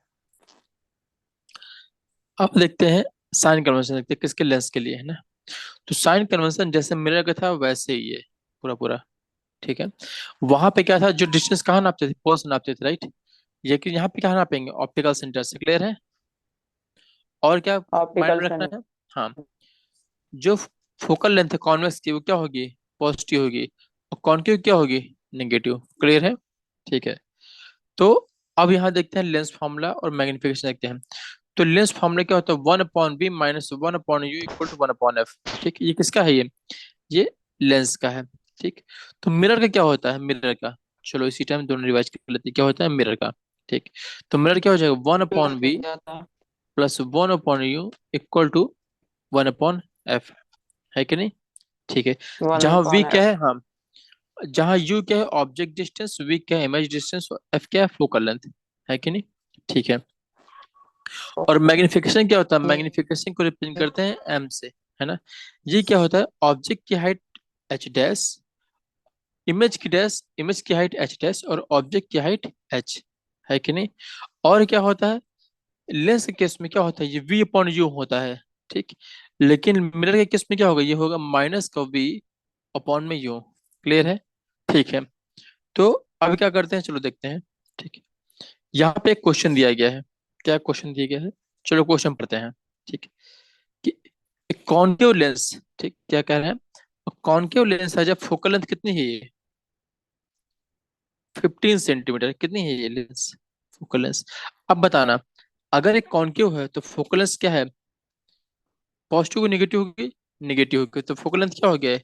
अब देखते हैं साइन कन्वेंशन, देखते हैं किसके लेंस के लिए है ना। तो साइन कन्वेंशन जैसे मिरर का था वैसे ही है, पूरा पूरा, ठीक है। वहां पे क्या था, जो डिस्टेंस कहाँ नापते थे, पोल से नापते थे, राइट। ये कि यहाँ पे कहाँ नापेंगे, ऑप्टिकल सेंटर से, क्लियर है। और क्या माइंड ऑप्टिकल में रखना सेंटर। है, हाँ, जो फोकल लेंथ है कॉन्वेक्स की वो क्या होगी, पॉजिटिव होगी, और कॉन्केव क्या होगी, नेगेटिव, क्लियर है। ठीक है, तो अब यहाँ देखते हैं लेंस फार्मूला और मैग्निफिकेशन देखते हैं। तो लेंस फार्मूला क्या होता है, 1/b - 1/u = 1/f, ठीक, ये किसका है ये लेंस का है, ठीक। तो मिरर का क्या होता है, मिरर का, चलो इसी टाइम दोनों रिवाइज कर लेते हैं, क्या होता है मिरर का, ठीक। तो मिरर क्या हो जाएगा, वन प्लस अपॉन हो बी जाता है। प्लस 1/u = 1/f, है कि नहीं। ठीक है, वन जहां वी अपॉन क्या एफ। है, हाँ, जहां यू क्या है ऑब्जेक्ट डिस्टेंस, वी क्या है इमेज डिस्टेंस, एफ क्या है फोकल लेंथ, है कि नहीं। ठीक है, और मैग्निफिकेशन क्या होता है, मैग्निफिकेशन को रिप्रेजेंट करते हैं एम से, है ना। ये क्या होता है, ऑब्जेक्ट की हाइट एच डैश, इमेज की हाइट एच डैश, और ऑब्जेक्ट की हाइट एच, है कि नहीं। और क्या होता है, लेंस के केस में क्या होता है, ये वी अपॉन यू होता है, ठीक। लेकिन मिरर के केस में क्या होगा, ये होगा माइनस का वी अपॉन में यू, क्लियर है। ठीक है, तो अभी क्या करते हैं, चलो देखते हैं, ठीक है। यहाँ पे एक क्वेश्चन दिया गया है, क्या क्वेश्चन दिया गया है, चलो क्वेश्चन पढ़ते हैं, ठीक, कि कॉन्केव लेंस, ठीक, क्या कह रहे हैं, कॉन्केव लेंस है जब फोकल लेंथ कितनी है ये, 15 सेंटीमीटर, कितनी है ये लेंस, फोकल लेंस। अब बताना, अगर एक कॉन्केव है तो फोकल लेंथ क्या है, पॉजिटिव की नेगेटिव होगी, नेगेटिव होगी, तो फोकल लेंथ क्या हो गया है,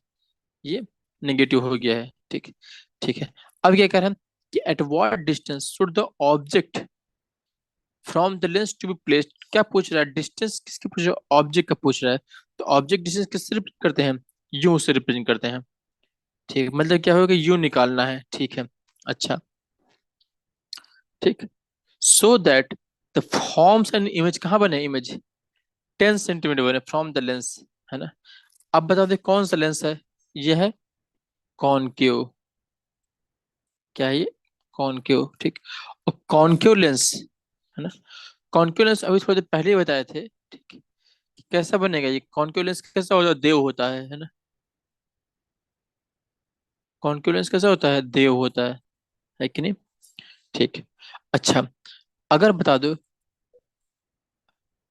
ये नेगेटिव हो गया है, ठीक। ठीक है, अब क्या कह रहे हैं कि at what distance should the object from the lens to be placed, क्या पूछ रहा है, डिस्टेंस किसकी पूछ रहा है, ऑब्जेक्ट का पूछ रहा है। तो ऑब्जेक्ट डिस्टेंस किससे रिप्रेजेंट करते हैं, यू से रिप्रेजेंट करते हैं, ठीक, मतलब क्या होगा, यू निकालना है, ठीक है। अच्छा, ठीक, so that the forms and image कहाँ बने, इमेज 10 सेंटीमीटर बने फ्रॉम द लेंस, है ना। अब बता दे कौन सा लेंस है, ये है कॉनकेव, क्या है ये, कॉनकेव, ठीक। और कॉनकेव लेंस, है ना, कॉनकेव लेंस अभी थोड़ी देर पहले ही बताए थे, ठीक, कि कैसा बनेगा ये कॉनकेव लेंस, कैसा होता है, देव होता है ना, कॉनकेव लेंस कैसा होता है, देव होता है कि नहीं। ठीक, अच्छा, अगर बता दो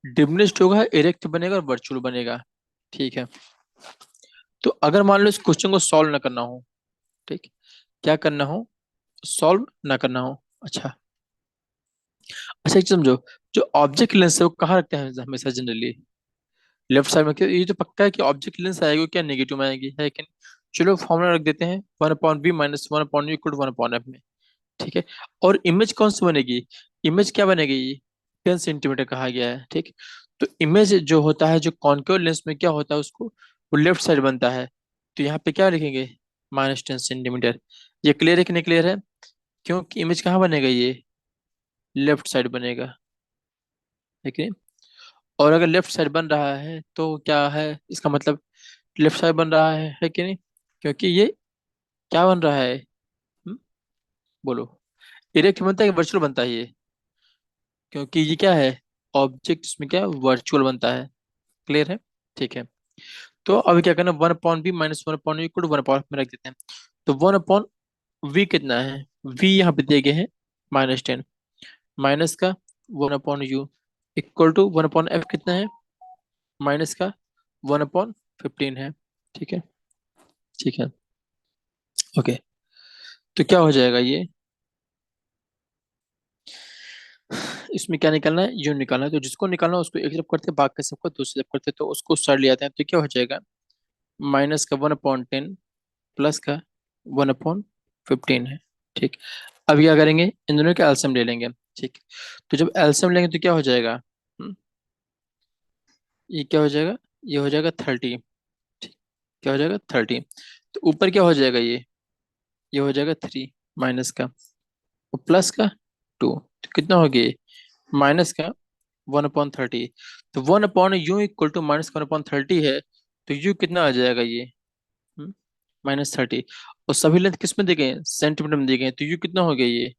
डिमिनिश्ड होगा, इरेक्ट बनेगा और वर्चुअल बनेगा, ठीक है। तो अगर मान लो इस क्वेश्चन को सॉल्व ना करना हो, ठीक, क्या करना हो, सॉल्व ना करना हो, अच्छा, अच्छा एक चीज़ समझो, जो ऑब्जेक्ट लेंस है वो कहाँ रखते हैं हमेशा जनरली, लेफ्ट साइड में, ये तो पक्का है कि ऑब्जेक्ट लेंस आएगी क्या, नेगेटिव में आएगी, है कि नहीं। चलो फॉर्मूला रख देते हैं, 1/b - 1/u = 1/f में, ठीक है। और इमेज कौन सी बनेगी, इमेज क्या बनेगी, ये 10 सेंटीमीटर कहा गया है, ठीक। तो इमेज जो होता है, जो कॉन्केव लेंस में क्या होता है उसको, वो लेफ्ट साइड बनता है, तो यहाँ पे क्या लिखेंगे, -10 सेंटीमीटर। ये क्लियर है कि नहीं क्लियर है? क्योंकि इमेज कहाँ बनेगा, ये लेफ्ट साइड बनेगा, है कि नहीं? और अगर लेफ्ट साइड बन रहा है तो क्या है इसका मतलब, लेफ्ट साइड बन रहा है कि नहीं? क्योंकि ये क्या बन रहा है, बोलो, इरेक्ट बनता है कि वर्चुअल बनता है ये? क्योंकि ये क्या है, ऑब्जेक्ट, इसमें क्या वर्चुअल बनता है। क्लियर है? ठीक है। तो अभी क्या करना, 1/v -1/u इक्वल टू 1/, में रख देते हैं। तो 1/v कितना है, v यहाँ पे दिए गए हैं -10, माइनस का 1/u इक्वल टू 1/f कितना है, माइनस का 1/15 है। ठीक है, ठीक है, ओके। तो क्या हो जाएगा ये, इसमें क्या निकालना है, यू निकालना है। तो जिसको निकालना है उसको एक तरफ करते हैं, बाकी सबको दूसरी तरफ करते हैं। तो उसको सर ले आते हैं, तो क्या हो जाएगा, माइनस का 1/10 प्लस का 1/15 है। ठीक। अब क्या करेंगे, इन दोनों का एलसीएम ले लेंगे। ठीक। तो जब एलसीएम लेंगे तो क्या हो जाएगा, ये क्या हो जाएगा, ये हो जाएगा 30। ठीक। क्या हो जाएगा 30। तो ऊपर क्या हो जाएगा ये हो जाएगा 3 माइनस का, और प्लस का 2, तो कितना हो गया, माइनस का 1/30। तो 1/u इक्वल टू -1/30 है। तो u कितना आ जाएगा ये, -30। और सभी लेंथ किस में दी गए हैं, सेंटीमीटर में दी गए हैं। तो u कितना हो गया ये,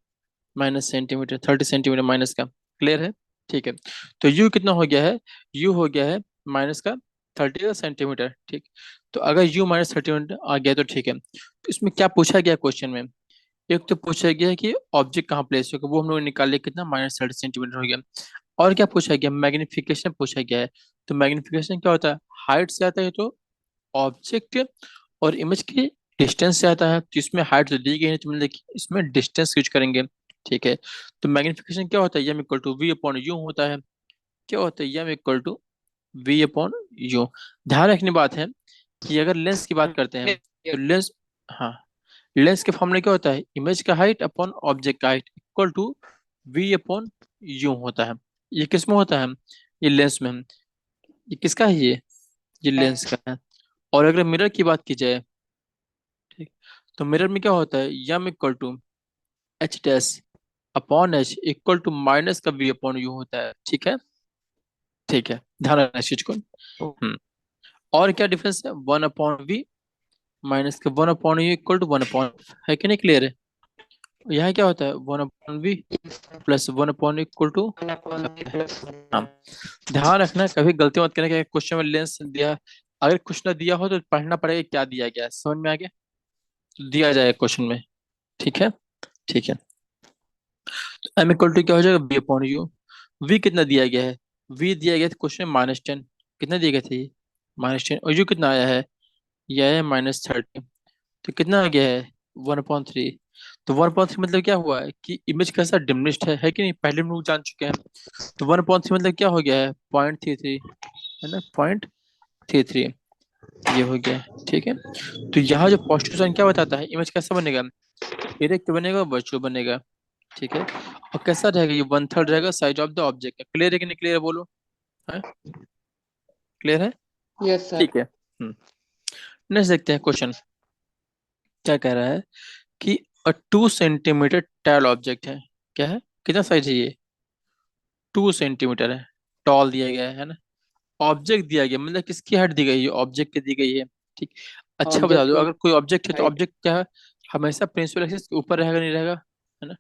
-सेंटीमीटर, 30 सेंटीमीटर माइनस का। क्लियर है? ठीक है। तो u कितना हो गया है, u हो गया है माइनस का 30 सेंटीमीटर। ठीक। तो अगर u -30 आ गया तो ठीक है। तो इसमें क्या पूछा गया क्वेश्चन में, एक तो पूछा गया है कि ऑब्जेक्ट कहाँ प्लेस होगा, वो हम लोग निकाल लिया, कितना -30 सेंटीमीटर हो गया। और क्या पूछा गया, मैग्निफिकेशन पूछा गया है। तो मैग्निफिकेशन क्या होता है, हाइट से आता है, तो ऑब्जेक्ट और इमेज की डिस्टेंस से आता है। तो इसमें हाइट तो दी गई है, तो मतलब कि इसमें डिस्टेंस यूज करेंगे। ठीक है। तो मैग्निफिकेशन क्या होता है, m equal to we upon you होता है। क्या होता है, m equal to we upon u. ध्यान रखने बात है कि अगर लेंस की बात करते हैं तो लेंस, हाँ, लेंस के फॉर्मूला क्या होता है, इमेज का हाइट अपॉन ऑब्जेक्ट का height equal to we upon you होता है। ये किस में होता है, ये लेंस में। ये किसका है ये लेंस का है। और अगर मिरर की बात की जाए, ठीक, तो मिरर में क्या होता है, m equal to H dash upon H equal to minus का वी अपॉन यू होता है। ठीक है, ठीक है, ध्यान रखना इस चीज को। और क्या डिफरेंस है, 1/v माइनस का 1/u इक्वल टू 1/, है कि नहीं, क्लियर है? यहाँ क्या होता है, 1/v प्लस 1/, इक्वल टू, हाँ। ध्यान रखना, कभी गलती मत करना कि क्वेश्चन में लेंस दिया, अगर कुछ ना दिया हो तो पढ़ना पड़ेगा क्या दिया गया है, समझ में आ गया, तो दिया जाएगा क्वेश्चन में। ठीक है, ठीक है। तो एम इक्वल टू क्या हो जाएगा, बी अपॉन यू। वी कितना दिया गया है, वी दिया गया था क्वेश्चन में -10, कितना दिया गया था ये, -10, और यू कितना आया है, ये आया है -30। तो कितना आ गया है, 1/3। तो 1/3 मतलब क्या हुआ है कि इमेज कैसा डिमिनिश्ड है कि नहीं, पहले हम लोग जान चुके हैं। तो 1/3 मतलब क्या हो गया है, 0.33, है ना, 0.33, ये हो गया। ठीक है। तो यहाँ जो पॉजिटिव साइन क्या बताता है, इमेज कैसा बनेगा, इरेक्ट बनेगा, वर्चुअल बनेगा। ठीक है। और कैसा रहेगा, ये 1/3 रहेगा size of the object. Clear है कि नहीं क्लियर है, बोलो, है क्लियर है? Yes sir. ठीक है। नेक्स्ट देखते हैं क्वेश्चन, क्या कह रहा है कि 2 सेंटीमीटर टैल ऑब्जेक्ट है। क्या है, कितना साइज है ये, 2 सेंटीमीटर है, टॉल दिया गया है ना। ऑब्जेक्ट दिया गया मतलब किसकी हाइट दी गई है, ऑब्जेक्ट की दी गई है। ठीक। अच्छा बता ऑब्जेक्ट दो, की अगर कोई ऑब्जेक्ट है तो हाइट। ऑब्जेक्ट क्या है, हमेशा प्रिंसिपल एक्सिस के ऊपर रहेगा नहीं रहेगा, है ना।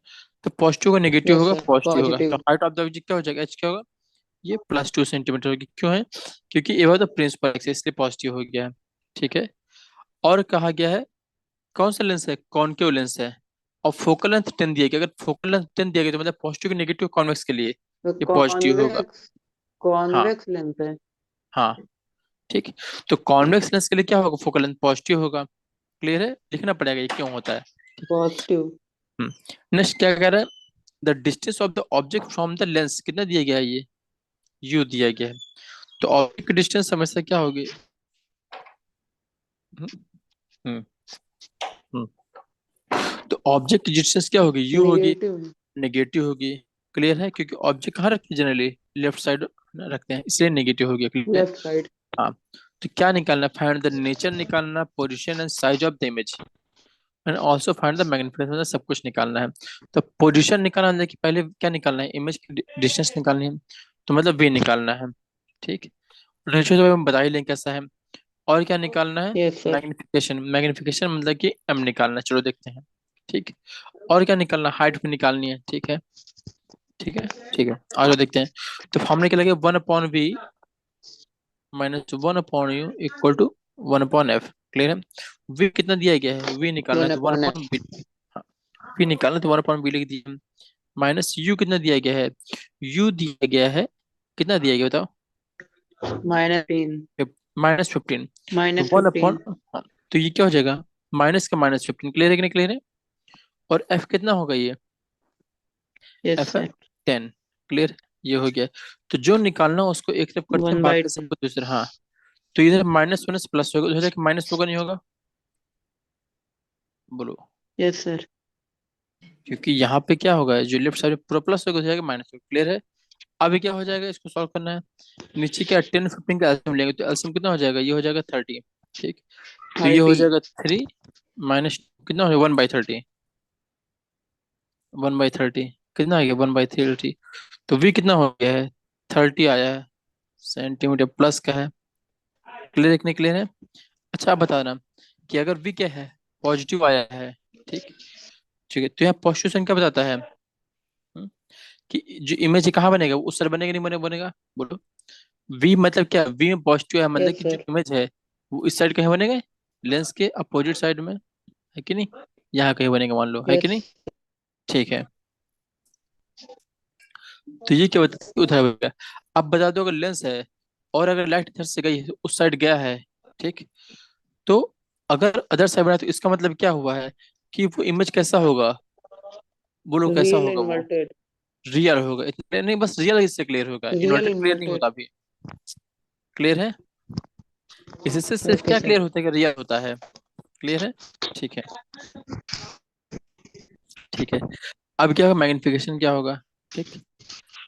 तो पॉजिटिव का नेगेटिव यस होगा, सर, पॉजिटिव होगा। तो positive. Height of the object क्या हो जाएगा, एच क्या होगा, ये +2 सेंटीमीटर होगी। क्यों है, क्योंकि ये वाला प्रिंसिपल एक्सिस इसलिए पॉजिटिव हो गया है। ठीक है। और कहा गया है कौन सा लेंस है, कॉनकेव लेंस है, और फोकल लेंथ 10 दिया गया। अगर फोकल लेंथ 10 दिया गया तो मतलब पॉजिटिव नेगेटिव कॉन्वेक्स के लिए तो ये पॉजिटिव होगा। कॉन्वेक्स, हाँ, कॉन्वेक्स लेंस है। हाँ, ठीक। तो कॉन्वेक्स लेंस के लिए क्या होगा, फोकल लेंथ पॉजिटिव होगा। क्लियर है, लिखना पड़ेगा ये क्यों होता है। पॉजिटिव। नेक्स्ट क्या कह रहा है, the distance of the object from the lens कितना दिया गया है, ये यू दिया गया है। तो ऑब्जेक्ट की डिस्टेंस हमेशा क्या होगी, हम्म, हम्म, हम्म। तो ऑब्जेक्ट की डिस्टेंस क्या होगी, यू होगी, निगेटिव। नेगेटिव होगी। क्लियर है, क्योंकि ऑब्जेक्ट कहाँ रखते हैं जनरली, लेफ्ट साइड रखते हैं, इसलिए नेगेटिव हो गया। क्लियर। Left side. हाँ। तो क्या निकालना, फाइंड द नेचर निकालना, position and size of the image, and also find the magnification, मतलब सब कुछ निकालना है। तो पोजीशन निकालना है कि पहले क्या निकालना है, इमेज की डिस्टेंस निकालनी है, तो मतलब वी निकालना है। ठीक, रेशियो तो हम बता ही लें कैसा है। और क्या निकालना है, यस सर। मैग्निफिकेशन, मैग्निफिकेशन मतलब कि एम निकालना है। चलो देखते हैं। ठीक, और क्या निकालना, हाइट भी निकालनी है। ठीक है, ठीक है, ठीक है, आगे देखते हैं। तो फॉर्मूला क्या लगे, 1/v -1/u equal to 1/f। Clear है। v कितना दिया गया है, v निकालना है वन तो वन अपॉन अपॉन बी। हाँ, v निकालना है तो 1/b लिख दिया। माइनस u कितना दिया गया है, u दिया गया है, कितना दिया गया बताओ, -15। -15। तो वन -15। अपॉन, हाँ, तो ये क्या हो जाएगा, माइनस का -15। क्लियर है कि नहीं, क्लियर है। और f कितना होगा ये, यस f है सर। 10। क्लियर, ये हो गया। तो जो निकालना है उसको एक तरफ करते हैं, वन बाई बाकी टेन। सबको दूसरा। हाँ, तो इधर माइनस प्लस होगा, उधर माइनस होगा नहीं होगा, बोलो। Yes sir. क्योंकि यहाँ पे क्या होगा, जो लेफ्ट साइड पूरा प्लस होगा, हो जाएगा माइनस होगा। क्लियर है। अभी क्या हो जाएगा, इसको सॉल्व करना है। नीचे क्या 10 15 का एल्सियम लेंगे, तो एल्सियम कितना हो जाएगा, ये हो जाएगा 30। ठीक, तो ये हो 30। जाएगा 3 माइनस कितना हो जाएगा, 1/30। 1/30 कितना आ गया, 1/30। तो v कितना हो गया है, 30 आया है, सेंटीमीटर प्लस का है। क्लियर है कि नहीं, क्लियर है। अच्छा आप बताना कि अगर v क्या है, पॉजिटिव आया है। ठीक, ठीक है, तो यहाँ पॉजिटिव साइन क्या बताता है, कि जो इमेज कहाँ बनेगा, वो उस साइड बनेगा नहीं बनेगा, बोलो। v मतलब क्या, v में पॉजिटिव है, मतलब यस कि जो सर। इमेज है वो इस साइड कहीं बनेगा, लेंस के अपोजिट साइड में, है कि नहीं, यहाँ कहीं बनेगा मान लो, है कि यस। नहीं। ठीक है, तो ये क्या बताता है, उधर बनेगा। अब बता दो, अगर लेंस है और अगर लाइट इधर से गई है, उस साइड गया है। ठीक, तो अगर अदर साइड बना तो इसका मतलब क्या हुआ है, कि वो इमेज कैसा होगा, बोलो कैसा रियल होगा वो, इन्वर्टेड। रियल होगा। इतना नहीं, बस रियल इससे क्लियर होगा, रियल इन्वर्टेड क्लियर नहीं इन्वर्टेड। होता अभी। क्लियर है, इससे सिर्फ ओके क्या सर। क्लियर होता है कि रियल होता है। क्लियर है, ठीक है, ठीक है। अब क्या होगा, मैग्निफिकेशन क्या होगा। ठीक,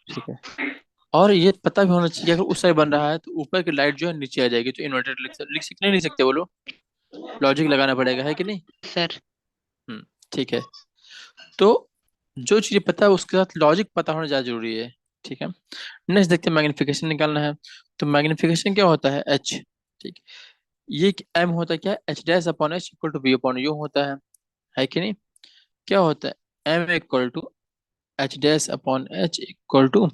ठीक है। और ये पता भी होना चाहिए कि अगर उस साइड बन रहा है तो ऊपर की लाइट जो है नीचे आ जाएगी, तो इन्वर्टेड लिख सकते नहीं, लिख सकते बोलो, लॉजिक लगाना पड़ेगा, है कि नहीं। सर। हम्म, ठीक है। तो जो चीजें पता है उसके साथ लॉजिक पता होना ज्यादा जरूरी है। ठीक है, नेक्स्ट देखते हैं, मैग्निफिकेशन निकालना है। तो मैग्निफिकेशन क्या होता है, एच। ठीक, ये एम होता है क्या, H dash upon H equal to B upon you होता है कि नहीं। क्या होता है, M equal to H dash upon H equal to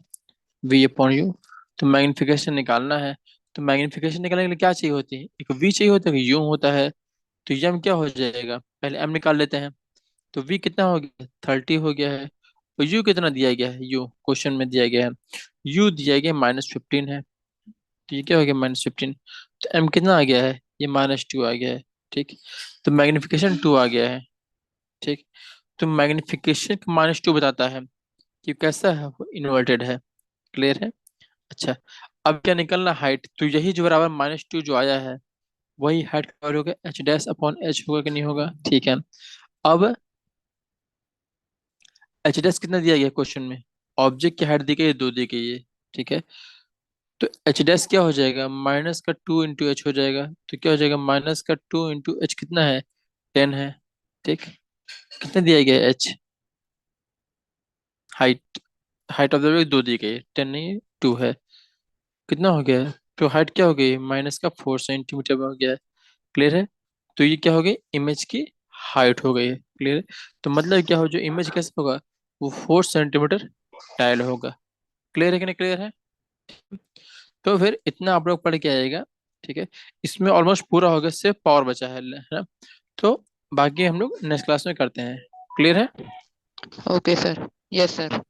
we upon U. तो मैग्निफिकेशन निकालना है। तो मैग्निफिकेशन निकालने के लिए क्या चाहिए होती है, एक वी चाहिए होता है, यू होता है। तो यम क्या हो जाएगा, पहले एम निकाल लेते हैं। तो वी कितना हो गया, 30 हो गया है। और यू कितना दिया गया है, यू क्वेश्चन में दिया गया है, यू दिया गया -15 है। तो ये क्या हो गया, -15। तो एम कितना आ गया है, ये -2 आ गया है। ठीक, तो मैग्निफिकेशन 2 आ गया है। ठीक, तो मैग्निफिकेशन -2 बताता है कि कैसा है, वो इन्वर्टेड है। क्लियर है। अच्छा, अब क्या निकलना, हाइट। तो यही जो बराबर -2 जो आया है, वही हाइट का होगा, एच डैश अपॉन एच होगा कि नहीं होगा। ठीक है, अब एच डैश कितना दिया गया क्वेश्चन में, ऑब्जेक्ट की हाइट दी गई है, 2 दी गई है। ठीक है, तो एच डैश क्या हो जाएगा, -2 इंटू एच हो जाएगा। तो क्या हो जाएगा, -2 इंटू एच कितना है, 10 है। ठीक, कितना दिया गया है H, height, height of the object 2 दी गई है, 10 नहीं 2 है। कितना हो गया है, तो हाइट क्या हो गई, -4 सेंटीमीटर में हो गया है। क्लियर है। तो ये क्या हो गई, इमेज की हाइट हो गई है। क्लियर है। तो मतलब क्या हो, जो इमेज कैसे होगा, वो 4 सेंटीमीटर डायल होगा। क्लियर है कि नहीं, क्लियर है। तो फिर इतना आप लोग पढ़ के आएगा। ठीक है, इसमें ऑलमोस्ट पूरा हो गया, सिर्फ पावर बचा है ना। तो बाकी हम लोग नेक्स्ट क्लास में करते हैं। क्लियर है। Okay sir. Yes sir.